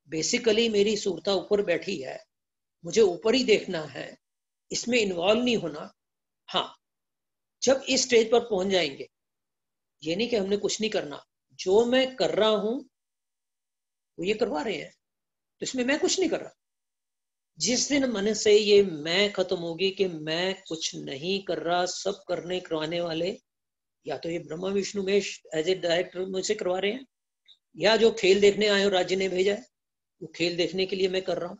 बेसिकली मेरी सूरता ऊपर बैठी है, मुझे ऊपर ही देखना है, इसमें इन्वॉल्व नहीं होना। हाँ, जब इस स्टेज पर पहुंच जाएंगे, ये नहीं कि हमने कुछ नहीं करना, जो मैं कर रहा हूं वो ये करवा रहे हैं, तो इसमें मैं कुछ नहीं कर रहा। जिस दिन मन से ये मैं खत्म होगी कि मैं कुछ नहीं कर रहा, सब करने करवाने वाले या तो ये Brahma Vishnu Mahesh as a director मुझसे करवा रहे हैं, या जो खेल देखने आए हो राज्य ने भेजा है, वो खेल देखने के लिए मैं कर रहा हूं।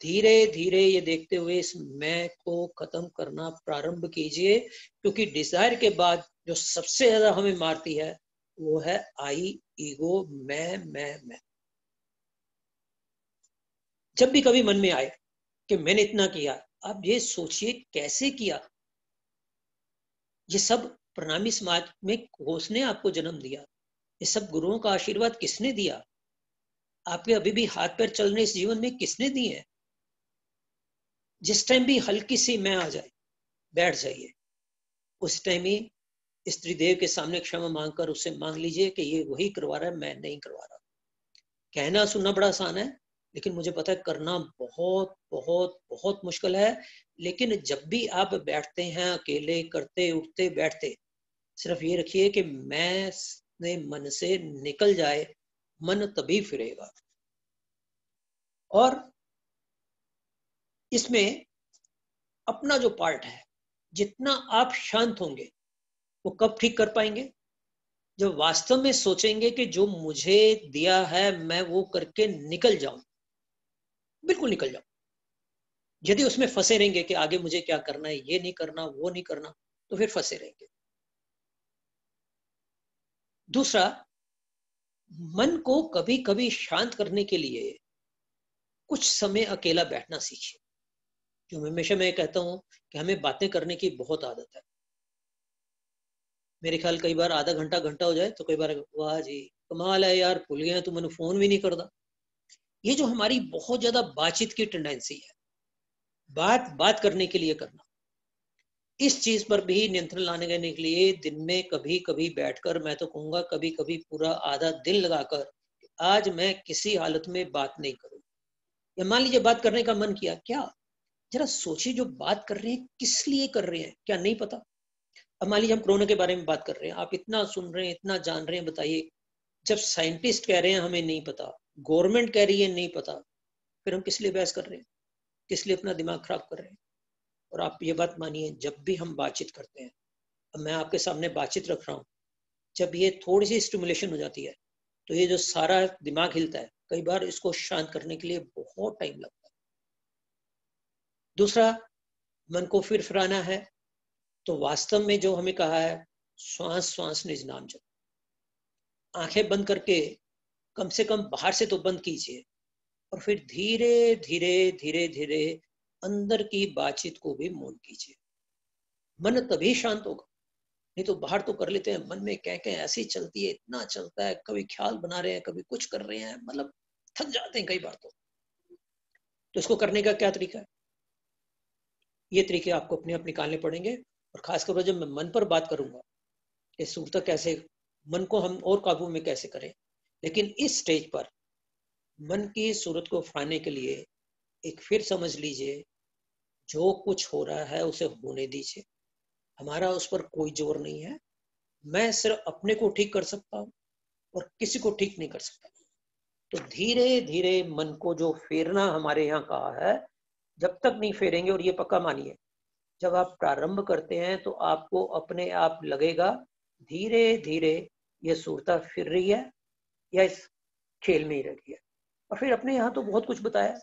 धीरे धीरे ये देखते हुए इस मैं को खत्म करना प्रारंभ कीजिए, क्योंकि डिजायर के बाद जो सबसे ज्यादा हमें मारती है वो है आई, ईगो, मैं। जब भी कभी मन में आए कि मैंने इतना किया, आप ये सोचिए कैसे किया। ये सब प्रणामी समाज में किसने आपको जन्म दिया? ये सब गुरुओं का आशीर्वाद किसने दिया? आपके अभी भी हाथ पैर चल रहे इस जीवन में किसने दिए हैं? जिस टाइम भी हल्की सी मैं आ जाए, बैठ जाइए, उस टाइम ही स्त्री देव के सामने क्षमा मांगकर उससे मांग लीजिए कि ये वही करवा रहा है, मैं नहीं करवा रहा। कहना सुनना बड़ा आसान है, लेकिन मुझे पता है करना बहुत बहुत बहुत मुश्किल है। लेकिन जब भी आप बैठते हैं अकेले, करते उठते बैठते, सिर्फ ये रखिए कि मैं ने मन से निकल जाए, मन तभी फिरेगा। और इसमें अपना जो पार्ट है, जितना आप शांत होंगे वो कब ठीक कर पाएंगे? जब वास्तव में सोचेंगे कि जो मुझे दिया है मैं वो करके निकल जाऊं, बिल्कुल निकल जाऊं। यदि उसमें फंसे रहेंगे कि आगे मुझे क्या करना है, ये नहीं करना, वो नहीं करना, तो फिर फंसे रहेंगे। दूसरा, मन को कभी कभी शांत करने के लिए कुछ समय अकेला बैठना सीखिए। जो हमेशा मैं कहता हूं कि हमें बातें करने की बहुत आदत है। मेरे ख्याल कई बार आधा घंटा घंटा हो जाए तो कई बार वाह जी कमाल है यार, भूल गया तू मैंने फोन भी नहीं करता। ये जो हमारी बहुत ज्यादा बातचीत की टेंडेंसी है, बात बात करने के लिए करना, इस चीज पर भी नियंत्रण लाने के लिए दिन में कभी कभी बैठकर, मैं तो कहूंगा कभी कभी पूरा आधा दिन लगाकर, आज मैं किसी हालत में बात नहीं करूं। या मान लीजिए बात करने का मन किया, क्या जरा सोचिए जो बात कर रहे हैं किस लिए कर रहे हैं, क्या नहीं पता? अब मान लीजिए हम कोरोना के बारे में बात कर रहे हैं, आप इतना सुन रहे हैं, इतना जान रहे हैं, बताइए जब साइंटिस्ट कह रहे हैं हमें नहीं पता, गवर्नमेंट कह रही है नहीं पता, फिर हम किस लिए बहस कर रहे हैं, किस लिए अपना दिमाग खराब कर रहे हैं? और आप ये बात मानिए, जब भी हम बातचीत करते हैं, अब मैं आपके सामने बातचीत रख रहा हूँ, जब ये थोड़ी सी स्टिमुलेशन हो जाती है तो ये जो सारा दिमाग हिलता है, कई बार इसको शांत करने के लिए बहुत टाइम लगता है। दूसरा, मन को फिराना है तो वास्तव में जो हमें कहा है, श्वास श्वास निज नाम जप, आंखें बंद करके कम से कम बाहर से तो बंद कीजिए, और फिर धीरे धीरे धीरे धीरे अंदर की बातचीत को भी मौन कीजिए। मन तभी शांत होगा, नहीं तो बाहर तो कर लेते हैं, मन में कह कह ऐसी चलती है, इतना चलता है, कभी ख्याल बना रहे हैं, कभी कुछ कर रहे हैं, मतलब थक जाते हैं कई बार तो इसको करने का क्या तरीका है? ये तरीके आपको अपने आप निकालने पड़ेंगे। और खासकर जब मैं मन पर बात करूंगा, इस सूरत कैसे मन को हम और काबू में कैसे करें, लेकिन इस स्टेज पर मन की सूरत को फराने के लिए एक फिर समझ लीजिए, जो कुछ हो रहा है उसे होने दीजिए, हमारा उस पर कोई जोर नहीं है। मैं सिर्फ अपने को ठीक कर सकता हूं और किसी को ठीक नहीं कर सकता। तो धीरे धीरे मन को जो फेरना हमारे यहाँ कहा है, जब तक नहीं फेरेंगे, और ये पक्का मानिए जब आप प्रारंभ करते हैं तो आपको अपने आप लगेगा धीरे धीरे ये सूरता फिर रही है या इस खेल में ही रह गई है। और फिर अपने यहाँ तो बहुत कुछ बताया,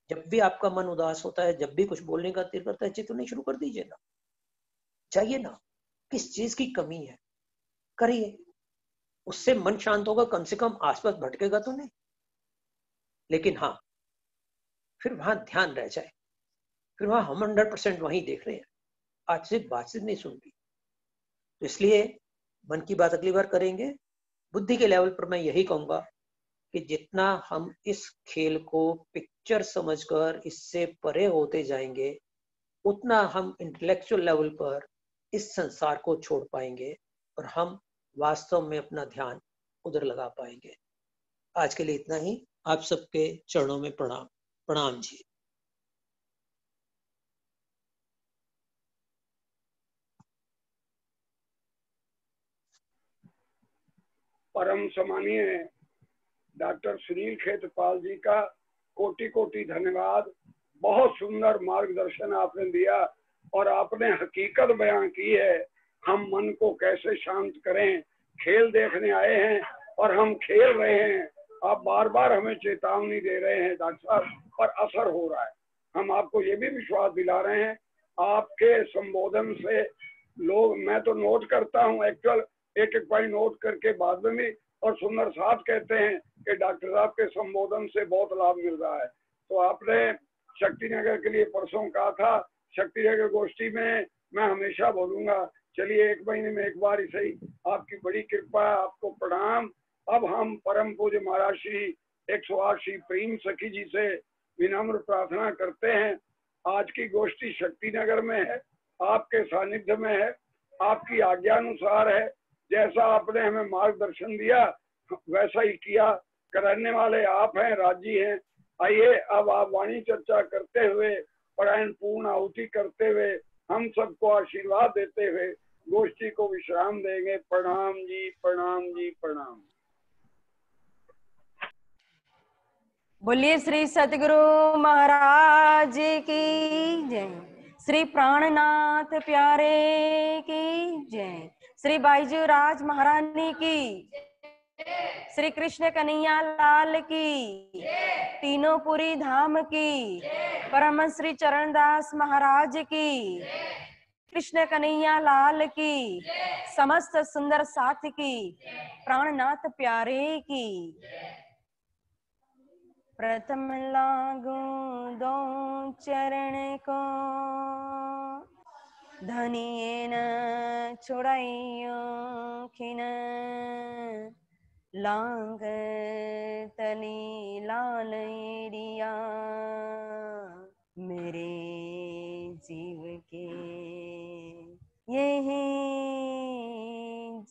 जब भी आपका मन उदास होता है, जब भी कुछ बोलने का दिल करता है, चित्र नहीं शुरू कर दीजिए ना, चाहिए ना, किस चीज की कमी है करिए, उससे मन शांत होगा, कम से कम आसपास भटकेगा तो नहीं। लेकिन हाँ, फिर वहां ध्यान रह जाए, फिर वहां हम 100% वहीं देख रहे हैं, आज से बातचीत नहीं सुन रही। तो इसलिए मन की बात अगली बार करेंगे। बुद्धि के लेवल पर मैं यही कहूंगा कि जितना हम इस खेल को पिक्चर समझकर इससे परे होते जाएंगे, उतना हम इंटेलेक्चुअल लेवल पर इस संसार को छोड़ पाएंगे और हम वास्तव में अपना ध्यान उधर लगा पाएंगे। आज के लिए इतना ही। आप सबके चरणों में प्रणाम। प्रणाम जी। परम सम्मानीय डॉक्टर सुनील खेत्रपाल जी का कोटि कोटि धन्यवाद। बहुत सुंदर मार्गदर्शन आपने दिया और आपने हकीकत बयां की है, हम मन को कैसे शांत करें। खेल देखने आए हैं और हम खेल रहे हैं, आप बार बार हमें चेतावनी दे रहे हैं डॉक्टर साहब, पर असर हो रहा है। हम आपको ये भी विश्वास दिला रहे हैं, आपके संबोधन से लोग, मैं तो नोट करता हूँ एक्चुअल, एक एक पॉइंट नोट करके बाद में भी, और सुंदर साथ कहते हैं कि डॉक्टर साहब के संबोधन से बहुत लाभ मिल रहा है। तो आपने शक्ति नगर के लिए परसों कहा था, शक्ति नगर गोष्ठी में मैं हमेशा बोलूंगा। चलिए, एक महीने में एक बार ही सही, आपकी बड़ी कृपा, आपको प्रणाम। अब हम परम पूज्य महाराज श्री 108 श्री प्रेम सखी जी से विनम्र प्रार्थना करते हैं। आज की गोष्ठी शक्ति नगर में है, आपके सानिध्य में है, आपकी आज्ञानुसार है। जैसा आपने हमें मार्गदर्शन दिया वैसा ही किया, कराने वाले आप हैं, राजी हैं। आइए अब आप वाणी चर्चा करते हुए, परायण पूर्ण आहुति करते हुए, हम सबको आशीर्वाद देते हुए गोष्ठी को विश्राम देंगे। प्रणाम जी, प्रणाम जी, प्रणाम। बोलिए श्री सतगुरु महाराज की जय, श्री प्राणनाथ प्यारे की जय, श्री बाईजू राज महारानी की, श्री कृष्ण कन्हैया लाल की, तीनों पुरी धाम की, परम श्री चरणदास महाराज की। कृष्ण कन्हैया लाल की, समस्त सुंदर साथ की, प्राणनाथ प्यारे की। प्रथम लागू दो चरण को, धनिये न छुड़ाइयो खिन, लांग तली लाल एरिया, मेरे जीव के यही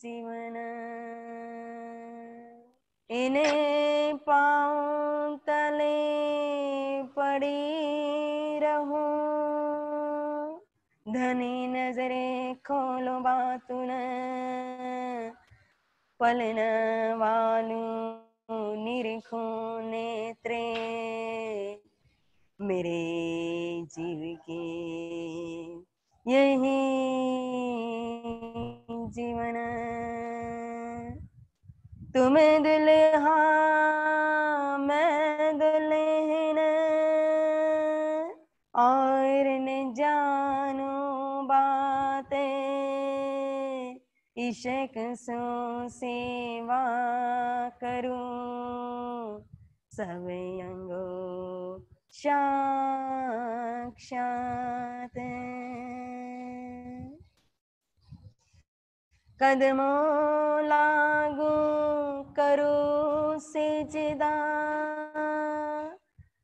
जीवन। इन्हें पाँव तले पड़ी रहूं, धनी नजरे खोलो बातुन, पलन वालू निरखो नेत्रे, मेरे जीव के यही जीवन। तुम दुल्हा मैं दुल्हन, और न जानो बातें, इश्क सो सेवा करूं, सब अंगों साक्षात। कदमों लागू करो सिजदा,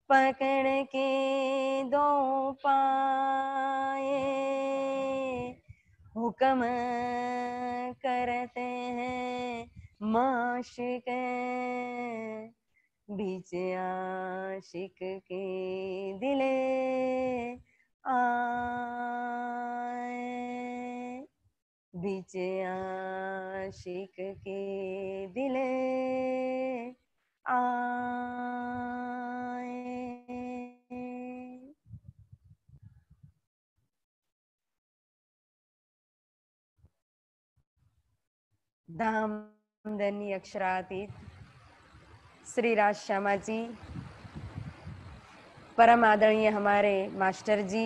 पकड़ के दो पाए, हुक्म करते हैं माशिक, बीच आशिक के दिले आए, बीच आशिक के दिले आए। धामधनी अक्षरातीत श्री राज श्यामा जी, परम आदरणीय हमारे मास्टर जी,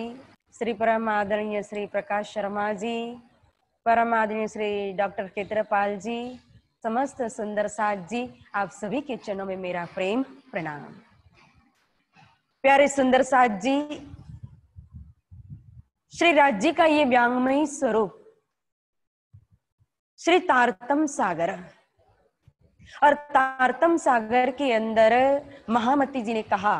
श्री परम आदरणीय श्री प्रकाश शर्मा जी, परम आदरणीय श्री डॉक्टर केत्रपाल जी, समस्त सुंदर साथ जी, आप सभी के चरणों में मेरा प्रेम प्रणाम। प्यारे सुंदर साथ जी, श्री राज जी का ये व्यांगमयी स्वरूप श्री तारतम सागर, और तारतम सागर के अंदर महामती जी ने कहा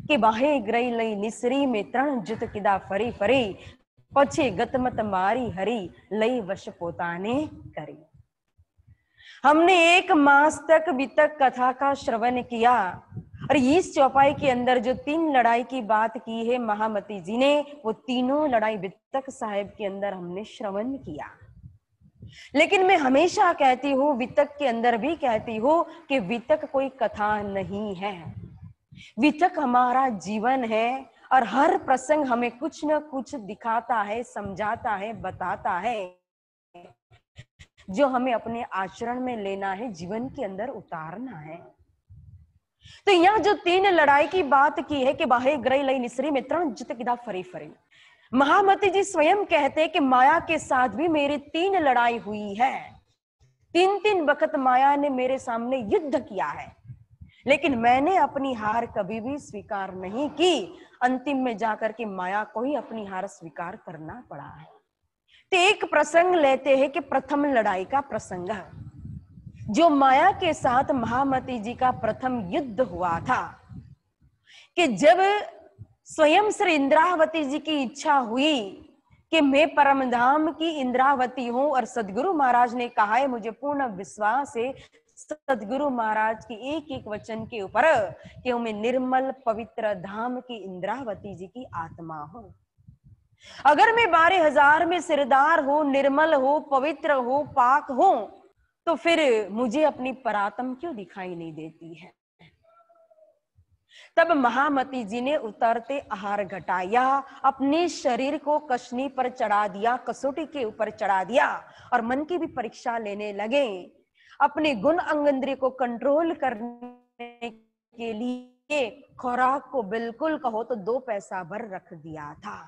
कि बाहे ग्रई लई निसरी में त्रण जुत किदा फरी फरी, पछे गतमत मारी हरी लई वश पोताने करी। हमने 1 मास तक वितक कथा का श्रवण किया, और इस चौपाई के अंदर जो 3 लड़ाई की बात की है महामती जी ने, वो तीनों लड़ाई वितक साहिब के अंदर हमने श्रवण किया। लेकिन मैं हमेशा कहती हूँ, वितक के अंदर भी कहती हूँ कि वितक कोई कथा नहीं है, वितक हमारा जीवन है, और हर प्रसंग हमें कुछ न कुछ दिखाता है, समझाता है, बताता है, जो हमें अपने आचरण में लेना है, जीवन के अंदर उतारना है। तो यह जो 3 लड़ाई की बात की है कि बाहे ग्रई लई निसरी में त्रण जुत किदा फरी फरी, महामती जी स्वयं कहते हैं कि माया के साथ भी मेरी 3 लड़ाई हुई है, 3 वक्त माया ने मेरे सामने युद्ध किया है, लेकिन मैंने अपनी हार कभी भी स्वीकार नहीं की। अंतिम में जाकर के माया को ही अपनी हार स्वीकार करना पड़ा है। तो एक प्रसंग लेते हैं कि प्रथम लड़ाई का प्रसंग, जो माया के साथ महामती जी का प्रथम युद्ध हुआ था, कि जब स्वयं श्री इंद्रावती जी की इच्छा हुई कि मैं परम धाम की इंद्रावती हूं, और सदगुरु महाराज ने कहा है, मुझे पूर्ण विश्वास है सदगुरु महाराज की एक वचन के ऊपर कि मैं निर्मल पवित्र धाम की इंद्रावती जी की आत्मा हूं। अगर मैं 12,000 में सिरदार हूं, निर्मल हूं, पवित्र हूं, पाक हूं, तो फिर मुझे अपनी परात्म क्यों दिखाई नहीं देती है। तब महामती जी ने उतरते आहार घटाया, अपने शरीर को कसनी पर चढ़ा दिया, कसौटी के ऊपर चढ़ा दिया, और मन की भी परीक्षा लेने लगे। अपने गुण अंगेंद्रिय को कंट्रोल करने के लिए खुराक को बिल्कुल कहो तो 2 पैसा भर रख दिया था।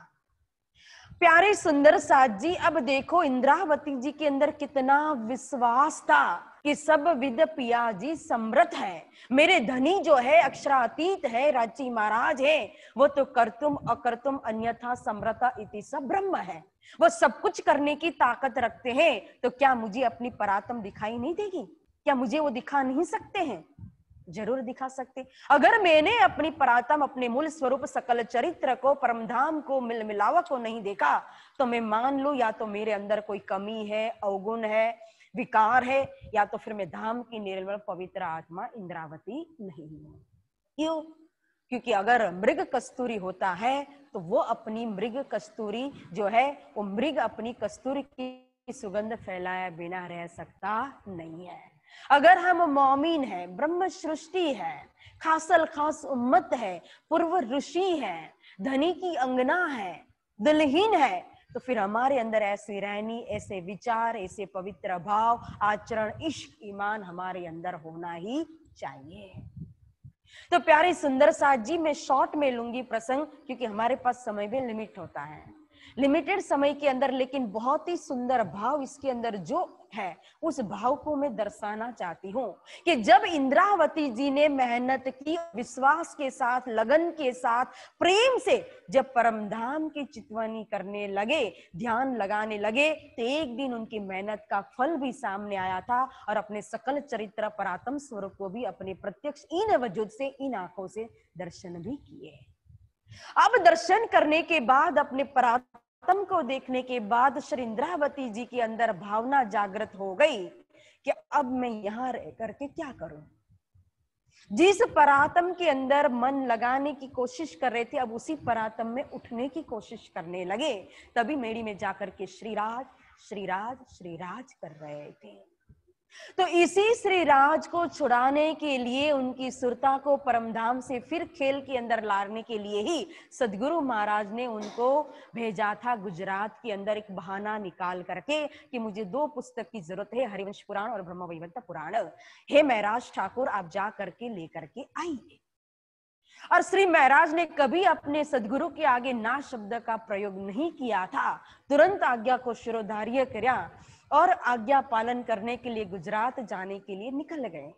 प्यारे सुंदर साथ जी, अब देखो इंद्रावती जी के अंदर कितना विश्वास था कि सब विद पिया जी समृत है। मेरे धनी जो है अक्षरातीत है, रांची महाराज है, वो तो कर्तुम अकर्तुम अन्यथा समृता इति सब ब्रह्म है। वो सब कुछ करने की ताकत रखते हैं, तो क्या मुझे अपनी परात्म दिखाई नहीं देगी? क्या मुझे वो दिखा नहीं सकते हैं? जरूर दिखा सकते। अगर मैंने अपनी परात्म, अपने मूल स्वरूप, सकल चरित्र को, परमधाम को, मिलावा को नहीं देखा, तो मैं मान लूं या तो मेरे अंदर कोई कमी है, अवगुण है, विकार है, या तो फिर मैं धाम की निर्मल पवित्र आत्मा इंद्रावती नहीं हूं। क्यों? क्योंकि अगर मृग कस्तूरी होता है तो वो अपनी मृग कस्तूरी जो है, वो मृग अपनी कस्तूरी की सुगंध फैलाए बिना रह सकता नहीं है। अगर हम मौमीन है, ब्रह्म सृष्टि है, खासल खास उम्मत है, पूर्व ऋषि है, धनी की अंगना है, दिलहीन है, तो फिर हमारे अंदर ऐसी रहनी, ऐसे विचार, ऐसे पवित्र भाव, आचरण, इश्क, ईमान हमारे अंदर होना ही चाहिए। तो प्यारे सुंदर साथ जी, मैं शॉर्ट में लूंगी प्रसंग, क्योंकि हमारे पास समय भी लिमिट होता है, लिमिटेड समय के अंदर, लेकिन बहुत ही सुंदर भाव इसके अंदर जो है, उस भाव को मैं दर्शाना चाहती हूँ कि जब इंद्रावती जी ने मेहनत की, विश्वास के साथ, लगन के साथ, प्रेम से जब परमधाम की चितवनी करने लगे, ध्यान लगाने लगे, तो एक दिन उनकी मेहनत का फल भी सामने आया था और अपने सकल चरित्र परात्म स्वरूप को भी अपने प्रत्यक्ष इन वजूद से, इन आंखों से दर्शन भी किए। अब दर्शन करने के बाद, अपने परात्म को देखने के बाद श्री इंद्रावती जी के अंदर भावना जागृत हो गई कि अब मैं यहां रह करके क्या करूं। जिस परात्म के अंदर मन लगाने की कोशिश कर रहे थे, अब उसी परात्म में उठने की कोशिश करने लगे। तभी मेड़ी में जाकर के श्रीराज श्रीराज श्रीराज कर रहे थे। तो इसी श्रीराज को छुड़ाने के लिए, उनकी सुरता को परमधाम से फिर खेल के अंदर लाने के लिए ही सदगुरु महाराज ने उनको भेजा था गुजरात के अंदर, एक बहाना निकाल करके कि मुझे 2 पुस्तक की जरूरत है, हरिवंश पुराण और ब्रह्म वैवर्त पुराण। हे महराज ठाकुर, आप जा करके लेकर के आइए। और श्री महाराज ने कभी अपने सदगुरु के आगे ना शब्द का प्रयोग नहीं किया था, तुरंत आज्ञा को शिरोधार्य किया और आज्ञा पालन करने के लिए गुजरात जाने के लिए निकल गए।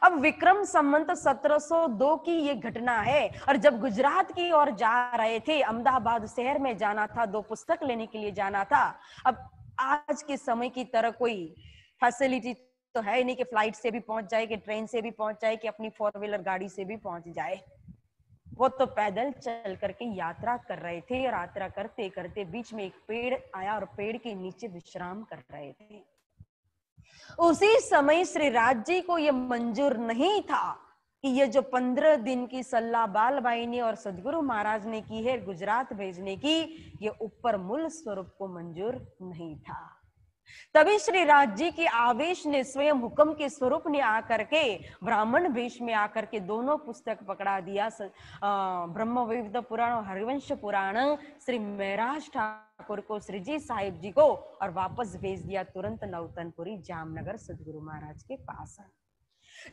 अब विक्रम संवत 1702 की ये घटना है, और जब गुजरात की ओर जा रहे थे, अहमदाबाद शहर में जाना था, 2 पुस्तक लेने के लिए जाना था। अब आज के समय की तरह कोई फैसिलिटी तो है नहीं कि फ्लाइट से भी पहुंच जाए, कि ट्रेन से भी पहुंच जाए, कि अपनी 4 व्हीलर गाड़ी से भी पहुंच जाए। वो तो पैदल चल करके यात्रा कर रहे थे। यात्रा करते करते बीच में एक पेड़ आया और पेड़ के नीचे विश्राम कर रहे थे। उसी समय श्री राज जी को यह मंजूर नहीं था कि ये जो 15 दिन की सल्ला बालबाई ने और सदगुरु महाराज ने की है गुजरात भेजने की, ये ऊपर मूल स्वरूप को मंजूर नहीं था। तभी श्री राज जी के आवेश ने, स्वयं हुक्म के स्वरूप ने आकर के, ब्राह्मण वेश में आकर के दोनों पुस्तक पकड़ा दिया, ब्रह्म वैवर्त पुराण और हरिवंश पुराण, श्री महराज ठाकुर को, श्री जी साहिब जी को, और वापस भेज दिया तुरंत नौतनपुरी जामनगर सदगुरु महाराज के पास।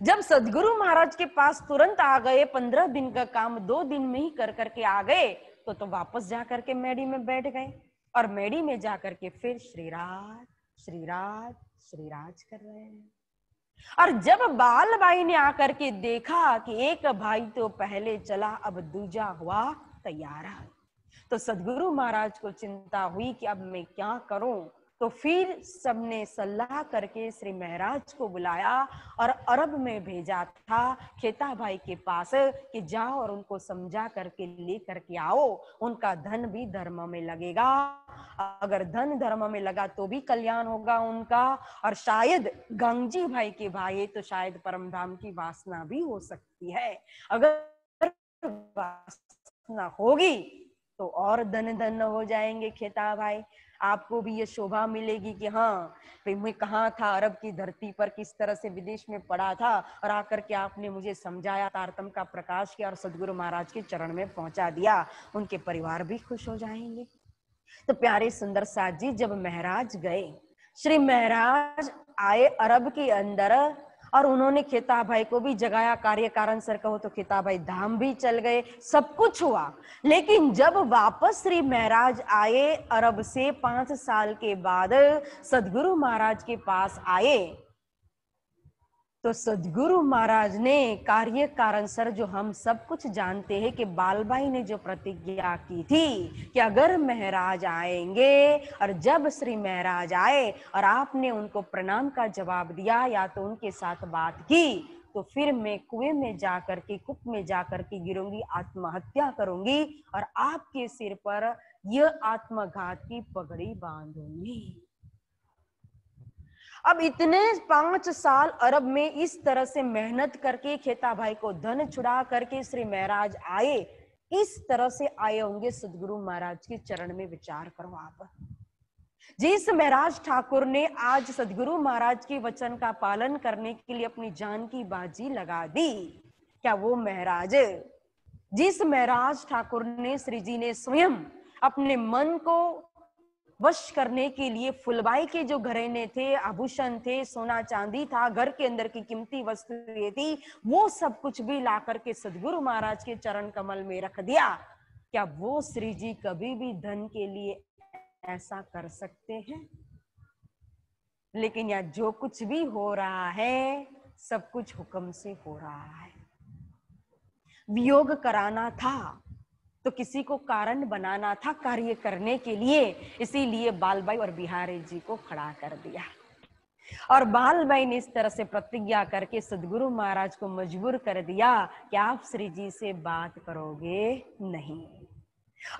जब सदगुरु महाराज के पास तुरंत आ गए, 15 दिन का काम 2 दिन में ही कर करके आ गए, तो वापस जाकर के मेड़ी में बैठ गए और मेड़ी में जाकर के फिर श्रीराज श्रीराज श्रीराज कर रहे हैं। और जब बालबाई ने आकर के देखा कि एक भाई तो पहले चला, अब दूजा हुआ तैयार है, तो सदगुरु महाराज को चिंता हुई कि अब मैं क्या करूं। तो फिर सबने सलाह करके श्री महराज को बुलाया और अरब में भेजा था खेता भाई के पास कि जाओ और उनको समझा करके ले करके आओ, उनका धन भी धर्म में लगेगा, अगर धन धर्म में लगा तो भी कल्याण होगा उनका, और शायद गंगजी भाई के भाई तो शायद परमधाम की वासना भी हो सकती है, अगर वासना होगी तो और धन धन हो जाएंगे खेता भाई, आपको भी ये शोभा मिलेगी कि हाँ भाई मैं कहाँ था, अरब की धरती पर किस तरह से विदेश में पड़ा था और आकर के आपने मुझे समझाया, तारतम का प्रकाश किया और सदगुरु महाराज के चरण में पहुंचा दिया, उनके परिवार भी खुश हो जाएंगे। तो प्यारे सुंदर साथ जी, जब महराज गए, श्री महराज आए अरब के अंदर और उन्होंने खेता भाई को भी जगाया, कार्य कारण सर कहो तो खेता भाई धाम भी चल गए, सब कुछ हुआ। लेकिन जब वापस श्री महाराज आए अरब से 5 साल के बाद सदगुरु महाराज के पास आए, तो सदगुरु महाराज ने कार्य कारण सर जो हम सब कुछ जानते हैं कि बालबाई ने जो प्रतिज्ञा की थी कि अगर महाराज आएंगे और जब श्री महाराज आए और आपने उनको प्रणाम का जवाब दिया या तो उनके साथ बात की, तो फिर मैं कुएं में जाकर के, कूप में जाकर के गिरूंगी, आत्महत्या करूंगी और आपके सिर पर यह आत्मघात की पगड़ी बांधूंगी। अब इतने 5 साल अरब में इस तरह से मेहनत करके खेता भाई को धन छुड़ा करके श्री महाराज आए, इस तरह से आए होंगे सदगुरु महाराज के चरण में। विचार करो आप, जिस महाराज ठाकुर ने आज सदगुरु महाराज के वचन का पालन करने के लिए अपनी जान की बाजी लगा दी, क्या वो महाराज, जिस महाराज ठाकुर ने, श्री जी ने स्वयं अपने मन को वश करने के लिए फुलबाई के जो घरेने थे, आभूषण थे, सोना चांदी था, घर के अंदर की कीमती वस्तुएं थी, वो सब कुछ भी ला करके सदगुरु महाराज के चरण कमल में रख दिया, क्या वो श्री जी कभी भी धन के लिए ऐसा कर सकते हैं? लेकिन यहाँ जो कुछ भी हो रहा है सब कुछ हुक्म से हो रहा है। वियोग कराना था तो किसी को कारण बनाना था कार्य करने के लिए, इसीलिए बालबाई और बिहारी जी को खड़ा कर दिया। और बालबाई ने इस तरह से प्रतिज्ञा करके सदगुरु महाराज को मजबूर कर दिया कि आप श्री जी से बात करोगे नहीं।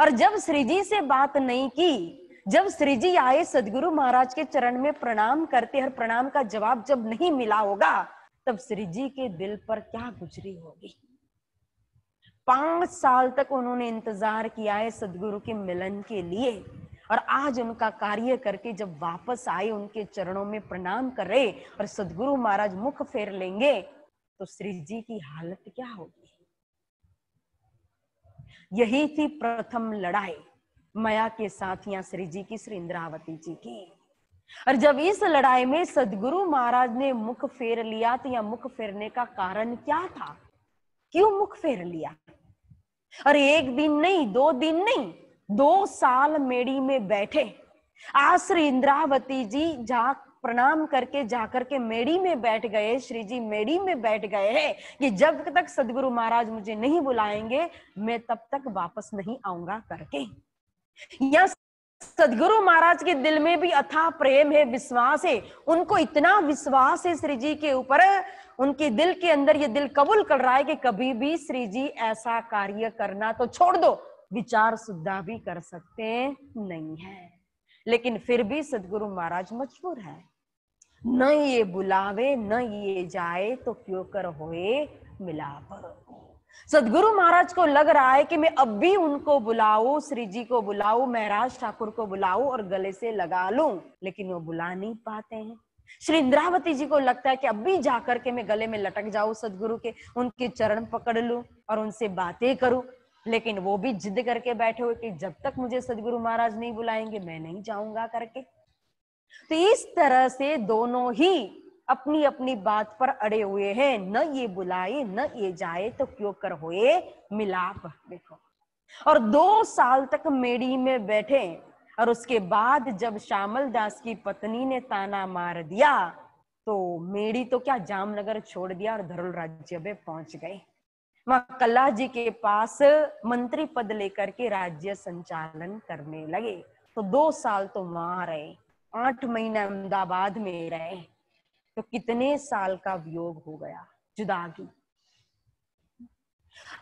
और जब श्री जी से बात नहीं की, जब श्री जी आए सदगुरु महाराज के चरण में प्रणाम करते, हर प्रणाम का जवाब जब नहीं मिला होगा, तब श्री जी के दिल पर क्या गुजरी होगी। 5 साल तक उन्होंने इंतजार किया है सदगुरु के मिलन के लिए, और आज उनका कार्य करके जब वापस आए, उनके चरणों में प्रणाम कर रहे और सदगुरु महाराज मुख फेर लेंगे, तो श्री जी की हालत क्या होगी। यही थी प्रथम लड़ाई माया के साथ यहाँ श्री जी की, श्री इंद्रावती जी की। और जब इस लड़ाई में सदगुरु महाराज ने मुख फेर लिया, तो यह मुख फेरने का कारण क्या था, क्यों मुख फेर लिया। और एक दिन नहीं, 2 दिन नहीं, 2 साल मेड़ी में बैठे। आज श्री इंद्रावती जी जा प्रणाम करके जाकर के मेड़ी में बैठ गए, श्री जी मेड़ी में बैठ गए हैं कि जब तक सदगुरु महाराज मुझे नहीं बुलाएंगे मैं तब तक वापस नहीं आऊंगा करके। यह सदगुरु महाराज के दिल में भी अथाह प्रेम है, विश्वास है, उनको इतना विश्वास है श्री जी के ऊपर, उनके दिल के अंदर ये दिल कबूल कर रहा है कि कभी भी श्री जी ऐसा कार्य करना तो छोड़ दो, विचार सुद्धा भी कर सकते नहीं है। लेकिन फिर भी सदगुरु महाराज मजबूर है, न ये बुलावे न ये जाए तो क्यों कर होए मिलाप। सदगुरु महाराज को लग रहा है कि मैं अब भी उनको बुलाऊं, श्री जी को बुलाऊं, महाराज ठाकुर को बुलाऊं और गले से लगा लूं, लेकिन वो बुला नहीं पाते हैं। श्री इंद्रावती जी को लगता है कि अब भी जाकर के मैं गले में लटक जाऊं सदगुरु के, उनके चरण पकड़ लूं और उनसे बातें करूं, लेकिन वो भी जिद करके बैठे हुए कि जब तक मुझे सदगुरु महाराज नहीं बुलाएंगे मैं नहीं जाऊंगा करके। तो इस तरह से दोनों ही अपनी अपनी बात पर अड़े हुए हैं, न ये बुलाए न ये जाए तो क्यों कर होए मिलाप। देखो, और 2 साल तक मेड़ी में बैठे, और उसके बाद जब श्यामल दास की पत्नी ने ताना मार दिया तो मेड़ी तो क्या जामनगर छोड़ दिया और धरुल राज्य में पहुंच गए। वहां कल्ला जी के पास मंत्री पद लेकर के राज्य संचालन करने लगे। तो 2 साल तो वहां रहे, 8 महीने अहमदाबाद में रहे, तो कितने साल का वियोग हो गया, जुदागी।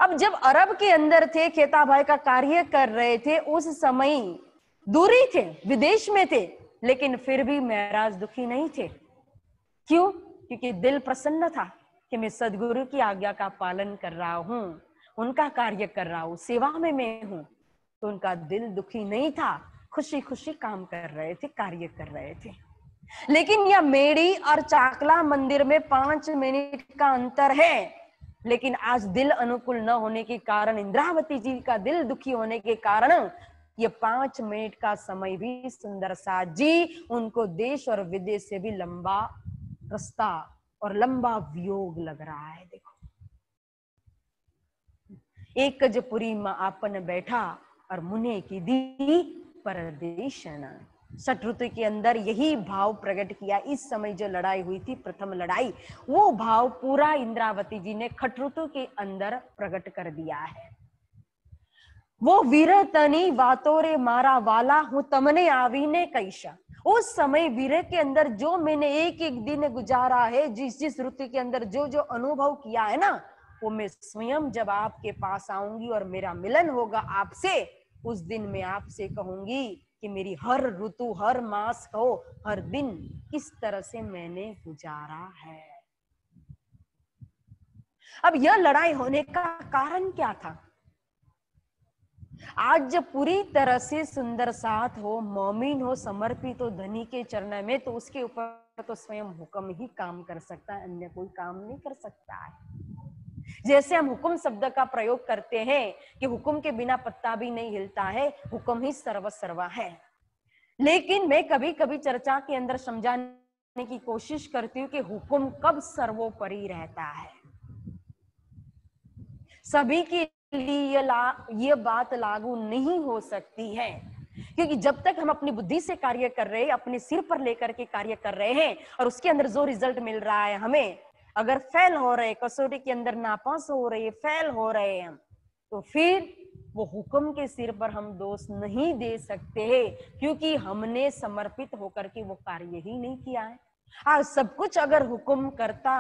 अब जब अरब के अंदर थे, खेता भाई का कार्य कर रहे थे, उस समय दूरी थे, विदेश में थे, लेकिन फिर भी महाराज दुखी नहीं थे। क्यों? क्योंकि दिल प्रसन्न था कि मैं सदगुरु की आज्ञा का पालन कर रहा हूं, उनका कार्य कर रहा हूं, सेवा में मैं हूं। तो उनका दिल दुखी नहीं था, खुशी खुशी काम कर रहे थे, कार्य कर रहे थे। लेकिन यह मेड़ी और चाकला मंदिर में 5 मिनट का अंतर है, लेकिन आज दिल अनुकूल न होने के कारण, इंद्रावती जी का दिल दुखी होने के कारण ये 5 मिनट का समय भी सुंदर साथ जी उनको देश और विदेश से भी लंबा रास्ता और लंबा वियोग लग रहा है। देखो, एक जपुरी में आपन बैठा और मुने की दी परदेशना। षट ऋतु के अंदर यही भाव प्रकट किया। इस समय जो लड़ाई हुई थी, प्रथम लड़ाई, वो भाव पूरा इंद्रावती जी ने खट ऋतु के अंदर प्रकट कर दिया है। वो वीर तनी वातो रे मारा वाला हूं तमने आवीने कैसा। उस समय वीर के अंदर जो मैंने एक एक दिन गुजारा है, जिस जिस ऋतु के अंदर जो जो अनुभव किया है ना, वो मैं स्वयं जब आपके पास आऊंगी और मेरा मिलन होगा आपसे, उस दिन मैं आपसे कहूंगी कि मेरी हर ऋतु, हर मास कहो, हर दिन किस तरह से मैंने गुजारा है। अब यह लड़ाई होने का कारण क्या था? आज जब पूरी तरह से सुंदर साथ हो, मोमिन हो, समर्पित हो धनी के चरण में, तो उसके ऊपर तो स्वयं हुक्म ही काम कर सकता है, अन्य कोई काम नहीं कर सकता है। जैसे हम हुक्म शब्द का प्रयोग करते हैं कि हुक्म के बिना पत्ता भी नहीं हिलता है, हुक्म ही सर्वसर्वा है। लेकिन मैं कभी कभी चर्चा के अंदर समझाने की कोशिश करती हूँ कि हुक्म कब सर्वोपरि रहता है। सभी के लिए ये बात लागू नहीं हो सकती है, क्योंकि जब तक हम अपनी बुद्धि से कार्य कर रहे हैं, अपने सिर पर लेकर के कार्य कर रहे हैं, और उसके अंदर जो रिजल्ट मिल रहा है हमें, अगर फेल हो रहे, कसौटी के अंदर नापास हो रहे, फेल हो रहे हैं, तो फिर वो हुक्म के सिर पर हम दोष नहीं दे सकते हैं, क्योंकि हमने समर्पित होकर के वो कार्य ही नहीं किया है। आज सब कुछ अगर हुक्म करता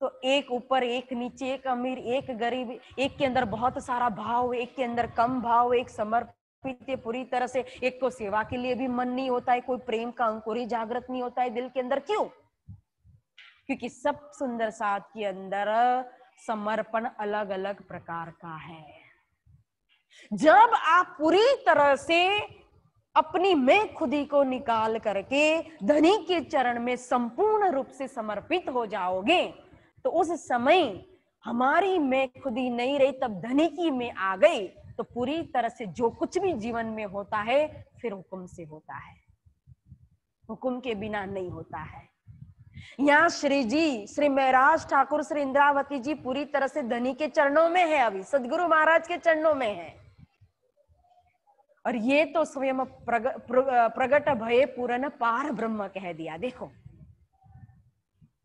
तो एक ऊपर, एक नीचे, एक अमीर, एक गरीब, एक के अंदर बहुत सारा भाव, एक के अंदर कम भाव, एक समर्पित है पूरी तरह से, एक को सेवा के लिए भी मन नहीं होता है, कोई प्रेम का अंकुर ही जागृत नहीं होता है दिल के अंदर। क्यों? क्योंकि सब सुंदर साथ के अंदर समर्पण अलग अलग प्रकार का है। जब आप पूरी तरह से अपनी मैं खुदी को निकाल करके धनी के चरण में संपूर्ण रूप से समर्पित हो जाओगे, तो उस समय हमारी मैं खुदी नहीं रही, तब धनी की मैं आ गई, तो पूरी तरह से जो कुछ भी जीवन में होता है फिर हुक्म से होता है, हुक्म के बिना नहीं होता है। यहाँ श्री जी, श्री महराज ठाकुर, श्री इंद्रावती जी पूरी तरह से धनी के चरणों में है, अभी सदगुरु महाराज के चरणों में है, और ये तो स्वयं प्रगट भये पूर्ण पार ब्रह्म कह दिया। देखो,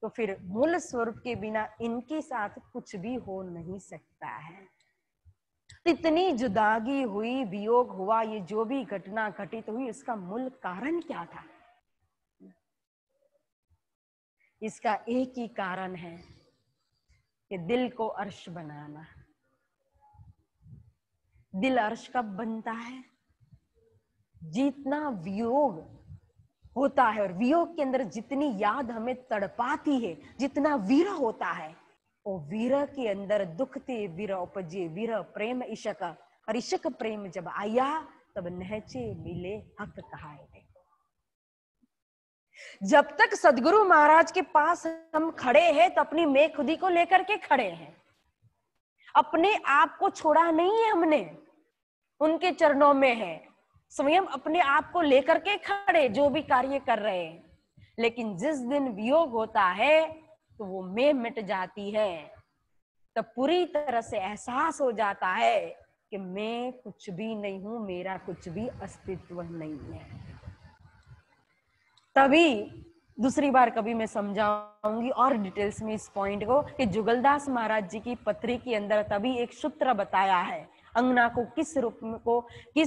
तो फिर मूल स्वरूप के बिना इनके साथ कुछ भी हो नहीं सकता है। इतनी जुदागी हुई, वियोग हुआ, ये जो भी घटना घटित हुई, इसका मूल कारण क्या था? इसका एक ही कारण है कि दिल को अर्श बनाना। दिल अर्श कब बनता है? जितना वियोग होता है, और वियोग के अंदर जितनी याद हमें तड़पाती है, जितना वीर होता है, वो वीर के अंदर दुखते वीर उपजे वीर प्रेम इशक, और इशक प्रेम जब आया तब नहचे मिले हक कहाए। जब तक सदगुरु महाराज के पास हम खड़े हैं तो अपनी मैं खुदी को लेकर के खड़े हैं, अपने आप को छोड़ा नहीं है हमने, उनके चरणों में है, स्वयं अपने आप को लेकर के खड़े जो भी कार्य कर रहे हैं। लेकिन जिस दिन वियोग होता है तो वो मैं मिट जाती है, तब पूरी तरह से एहसास हो जाता है कि मैं कुछ भी नहीं हूं, मेरा कुछ भी अस्तित्व नहीं है। तभी दूसरी बार कभी मैं समझाऊंगी और डिटेल्स में इस पॉइंट को कि जुगलदास महाराज जी की पत्री के अंदर तभी एक सूत्र बताया है, अंगना को किस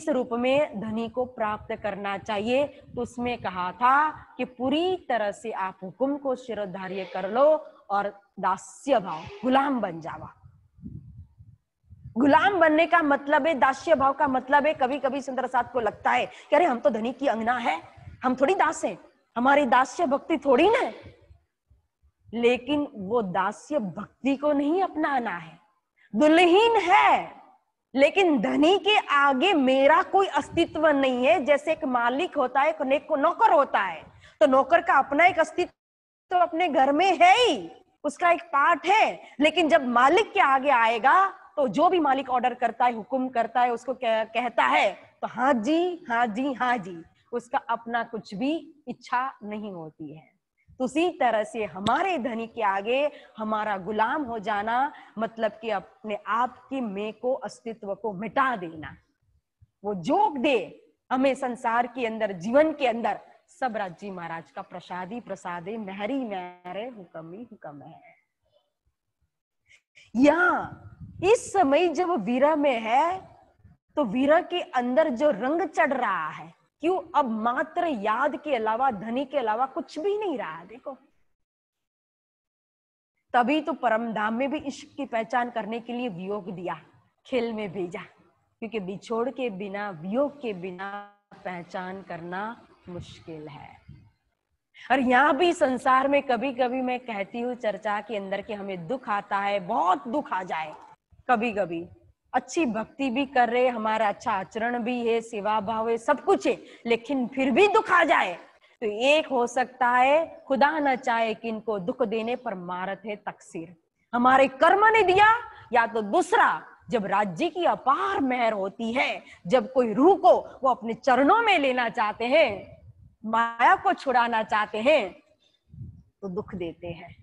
रूप में धनी को प्राप्त करना चाहिए। तो उसमें कहा था कि पूरी तरह से आप हुक्म को शिरोधार्य कर लो और दास्य भाव, गुलाम बन जावा। गुलाम बनने का मतलब है, दास्य भाव का मतलब है, कभी कभी सुंदर साथ को लगता है कि अरे हम तो धनी की अंगना है, हम थोड़ी दास हैं, हमारी दास्य भक्ति थोड़ी ना। लेकिन वो दास्य भक्ति को नहीं अपनाना है, दुल्हीन है, लेकिन धनी के आगे मेरा कोई अस्तित्व नहीं है। जैसे एक मालिक होता है, नौकर होता है, तो नौकर का अपना एक अस्तित्व तो अपने घर में है ही, उसका एक पार्ट है। लेकिन जब मालिक के आगे आएगा तो जो भी मालिक ऑर्डर करता है, हुक्म करता है, उसको कहता है तो हाँ जी, हाँ जी, हाँ जी, उसका अपना कुछ भी इच्छा नहीं होती है। तो उसी तरह से हमारे धनी के आगे हमारा गुलाम हो जाना मतलब कि अपने आप की मैं को अस्तित्व को मिटा देना। वो जोक दे हमें संसार के अंदर, जीवन के अंदर सब राजी महाराज का प्रसादी प्रसादे महरी मेरे हुक्म ही हुक्म है। यहाँ इस समय जब वीरा में है तो वीरा के अंदर जो रंग चढ़ रहा है, क्यों अब मात्र याद के अलावा, धनी के अलावा कुछ भी नहीं रहा। देखो तभी तो परम धाम में भी इश्क की पहचान करने के लिए वियोग दिया, खेल में भेजा, क्योंकि बिछोड़ के बिना, वियोग के बिना पहचान करना मुश्किल है। और यहाँ भी संसार में कभी कभी मैं कहती हूँ चर्चा के अंदर कि हमें दुख आता है, बहुत दुख आ जाए। कभी कभी अच्छी भक्ति भी कर रहे, हमारा अच्छा आचरण भी है, सेवा भाव है, सब कुछ है, लेकिन फिर भी दुख आ जाए तो एक हो सकता है खुदा न चाहे कि इनको दुख देने पर मारत है तकसीर, हमारे कर्म ने दिया, या तो दूसरा जब राज्य की अपार मेहर होती है, जब कोई रूह को वो अपने चरणों में लेना चाहते हैं, माया को छुड़ाना चाहते हैं, तो दुख देते हैं।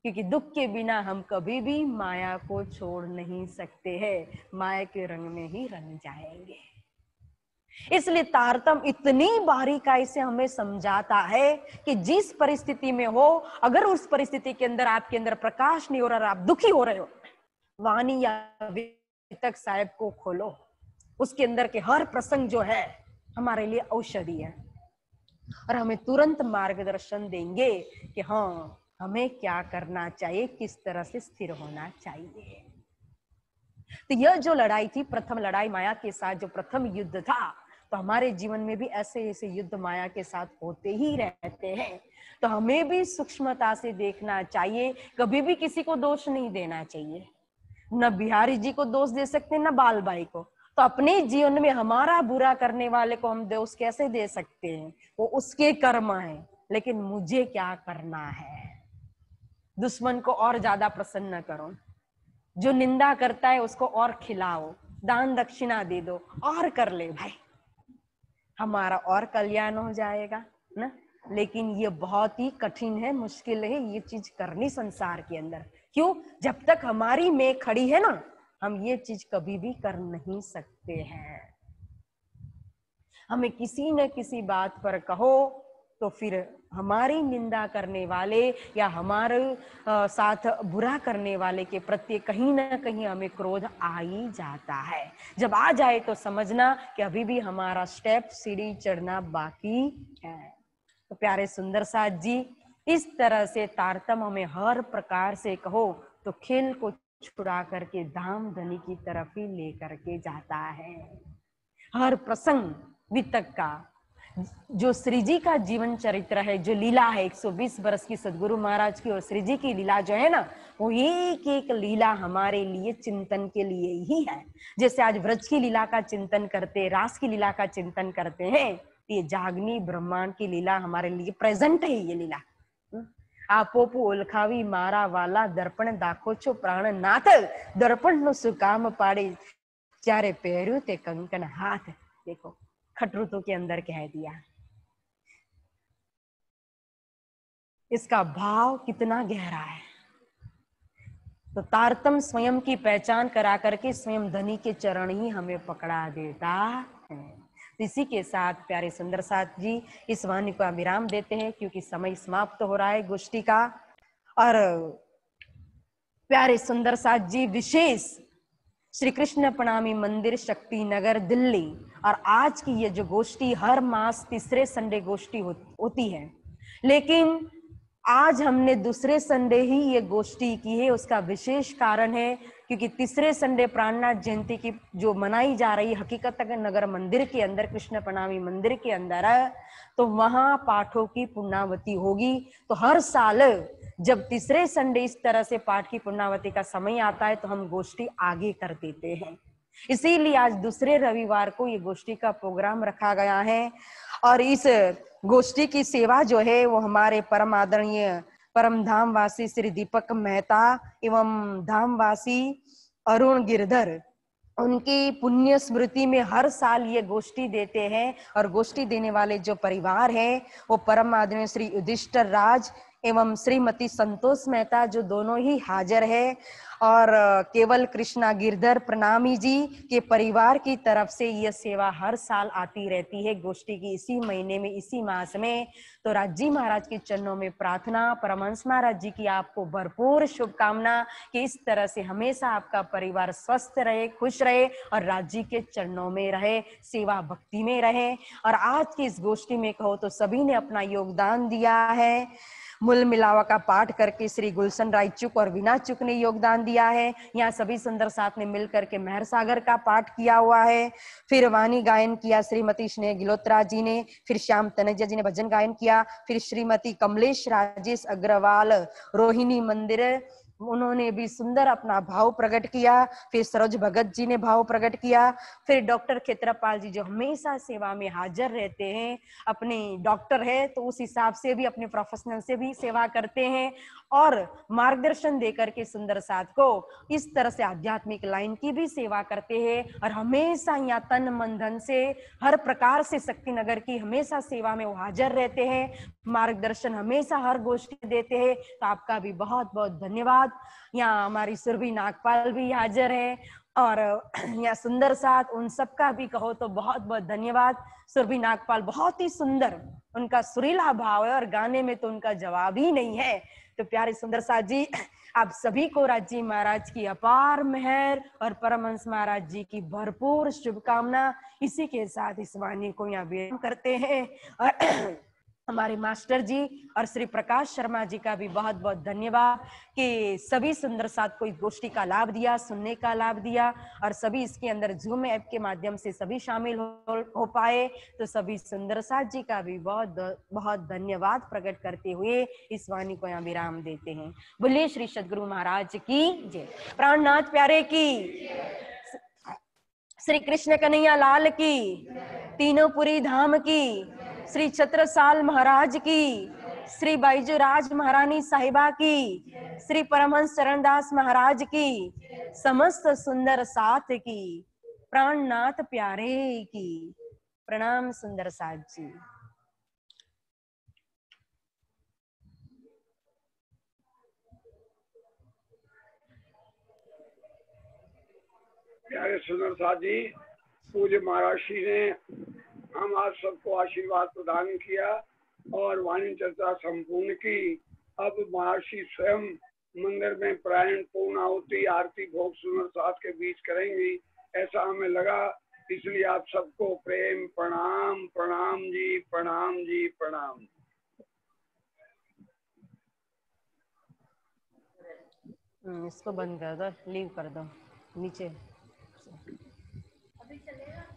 क्योंकि दुख के बिना हम कभी भी माया को छोड़ नहीं सकते हैं, माया के रंग में ही रंग जाएंगे। इसलिए तारतम इतनी बारीकाई से हमें समझाता है कि जिस परिस्थिति में हो, अगर उस परिस्थिति के अंदर आपके अंदर प्रकाश नहीं हो रहा, आप दुखी हो रहे हो, वाणी या वितक साहिब को खोलो, उसके अंदर के हर प्रसंग जो है हमारे लिए औषधि है और हमें तुरंत मार्गदर्शन देंगे कि हाँ हमें क्या करना चाहिए, किस तरह से स्थिर होना चाहिए। तो यह जो लड़ाई थी, प्रथम लड़ाई माया के साथ, जो प्रथम युद्ध था, तो हमारे जीवन में भी ऐसे ऐसे युद्ध माया के साथ होते ही रहते हैं। तो हमें भी सूक्ष्मता से देखना चाहिए, कभी भी किसी को दोष नहीं देना चाहिए, न बिहारी जी को दोष दे सकते, न बाल बाई को। तो अपने जीवन में हमारा बुरा करने वाले को हम दोष कैसे दे सकते हैं? वो उसके कर्म है, लेकिन मुझे क्या करना है? दुश्मन को और ज्यादा प्रसन्न करो, जो निंदा करता है उसको और खिलाओ, दान दक्षिणा दे दो, और कर ले भाई, हमारा और कल्याण हो जाएगा ना। लेकिन ये बहुत ही कठिन है, मुश्किल है ये चीज करनी संसार के अंदर। क्यों? जब तक हमारी मैं खड़ी है ना, हम ये चीज कभी भी कर नहीं सकते हैं। हमें किसी न किसी बात पर कहो तो फिर हमारी निंदा करने वाले या हमारे साथ बुरा करने वाले के प्रति कहीं ना कहीं हमें क्रोध आ ही जाता है। जब आ जाए तो समझना कि अभी भी हमारा स्टेप, सीढ़ी चढ़ना बाकी है। तो प्यारे सुंदर साथ जी, इस तरह से तारतम हमें हर प्रकार से कहो तो खेल को छुड़ा करके धाम धनी की तरफ ही लेकर के जाता है। हर प्रसंग वितक का, जो श्री जी का जीवन चरित्र है, जो लीला है 120 वर्ष की सदगुरु महाराज की, और श्री जी की लीला जो है ना, वो एक एक लीला हमारे लिए चिंतन के लिए ही है। जैसे आज व्रज की लीला का चिंतन करते, रास की लीला का चिंतन करते हैं, ये जागनी ब्रह्मांड की लीला हमारे लिए प्रेजेंट है। ये लीला आपो ओलखावी मारा वाला, दर्पण दाखो छो प्राण नाथ, दर्पण नो सुकाम पाड़े, चारे पहरु ते कंकन हाथ। देखो खटरुतों के अंदर कह दिया, इसका भाव कितना गहरा है। तो तारतम स्वयं की पहचान करा करके स्वयं धनी के चरण ही हमें पकड़ा देता है। इसी के साथ प्यारे सुंदर साथ जी इस वाणी को विराम देते हैं, क्योंकि समय समाप्त हो रहा है गोष्ठी का। और प्यारे सुंदर साथ जी विशेष श्री कृष्ण प्रणामी मंदिर शक्ति नगर दिल्ली, और आज की ये जो गोष्ठी हर मास तीसरे संडे गोष्ठी होती है, लेकिन आज हमने दूसरे संडे ही ये गोष्ठी की है। उसका विशेष कारण है क्योंकि तीसरे संडे प्राणनाथ जयंती की जो मनाई जा रही हकीकत नगर मंदिर के अंदर, कृष्ण प्रणामी मंदिर के अंदर, तो वहां पाठों की पुण्यावती होगी। तो हर साल जब तीसरे संडे इस तरह से पाठ की पुण्यावती का समय आता है तो हम गोष्ठी आगे कर देते हैं। इसीलिए आज दूसरे रविवार को ये गोष्ठी का प्रोग्राम रखा गया है। और इस गोष्ठी की सेवा जो है वो हमारे परम आदरणीय परम धामवासी श्री दीपक मेहता एवं धामवासी अरुण गिरधर, उनकी पुण्य स्मृति में हर साल ये गोष्ठी देते हैं। और गोष्ठी देने वाले जो परिवार है वो परम आदरणीय श्री युधिष्ठिर राज एवं श्रीमती संतोष मेहता, जो दोनों ही हाजिर है, और केवल कृष्णा गिरधर प्रणामी जी के परिवार की तरफ से यह सेवा हर साल आती रहती है गोष्ठी की इसी महीने में, इसी मास में। तो राज जी महाराज के चरणों में प्रार्थना, परमहंस महाराज जी की आपको भरपूर शुभकामना कि इस तरह से हमेशा आपका परिवार स्वस्थ रहे, खुश रहे और राज जी के चरणों में रहे, सेवा भक्ति में रहे। और आज की इस गोष्ठी में कहो तो सभी ने अपना योगदान दिया है। मूल मिलावा का पाठ करके श्री गुलशन राय चुक और विना चुक ने योगदान दिया है। यहाँ सभी सुंदर साथ ने मिलकर के मेहर सागर का पाठ किया हुआ है। फिर वाणी गायन किया श्रीमती स्नेह गिलोत्रा जी ने, फिर श्याम तनेजा जी ने भजन गायन किया, फिर श्रीमती कमलेश राजेश अग्रवाल रोहिणी मंदिर उन्होंने भी सुंदर अपना भाव प्रकट किया, फिर सरोज भगत जी ने भाव प्रकट किया, फिर डॉक्टर खेत्रपाल जी जो हमेशा सेवा में हाजिर रहते हैं, अपने डॉक्टर है तो उस हिसाब से भी अपने प्रोफेशनल से भी सेवा करते हैं और मार्गदर्शन देकर के सुंदर साथ को इस तरह से आध्यात्मिक लाइन की भी सेवा करते हैं। और हमेशा यहाँ तन मन धन से हर प्रकार से शक्ति नगर की हमेशा सेवा में वो हाजिर रहते हैं, मार्गदर्शन हमेशा हर गोष्ठी देते हैं। तो आपका भी बहुत बहुत धन्यवाद। यहाँ हमारी सुरभि नागपाल भी हाजिर है और यहाँ सुंदर साथ उन सबका भी कहो तो बहुत बहुत धन्यवाद। सुरभि नागपाल बहुत ही सुंदर, उनका सुरीला भाव है और गाने में तो उनका जवाब ही नहीं है। तो प्यारे सुंदर साथ जी, आप सभी को राज जी महाराज की अपार मेहर और परमहंस महाराज जी की भरपूर शुभकामना। इसी के साथ इस वाणी को यहाँ विराम करते हैं और हमारे मास्टर जी और श्री प्रकाश शर्मा जी का भी बहुत बहुत धन्यवाद कि सभी सुंदर साथ को इस गोष्ठी का लाभ दिया, सुनने का लाभ दिया और सभी इसके अंदर जूम ऐप के माध्यम से सभी शामिल हो पाए। तो सभी सुंदर साथ जी का भी बहुत बहुत धन्यवाद प्रकट करते हुए इस वाणी को यहाँ विराम देते हैं। बोलिए श्री सद्गुरु महाराज की जय। प्राणनाथ प्यारे की, श्री कृष्ण कन्हैया लाल की, तीनों पुरी धाम की, श्री छत्रसाल महाराज की, श्री बाईजू राज महारानी साहिबा की, श्री परमहंस चरणदास महाराज की, समस्त सुंदर साथ की, प्राणनाथ प्यारे की। प्रणाम सुंदर साथ जी। प्यारे सुंदर साथ जी, पूज्य महाराज श्री ने हम आज सबको आशीर्वाद प्रदान किया और वाणी चर्चा संपूर्ण की। अब महाराज श्री स्वयं मंदिर में प्रायण पूर्णाहुति आरती भोग सुंदर साथ के बीच करेंगी, ऐसा हमें लगा। इसलिए आप सबको प्रेम प्रणाम। प्रणाम जी, प्रणाम जी, प्रणाम। इसको बंद कर दो, लीव कर दो नीचे। अभी चलेगा।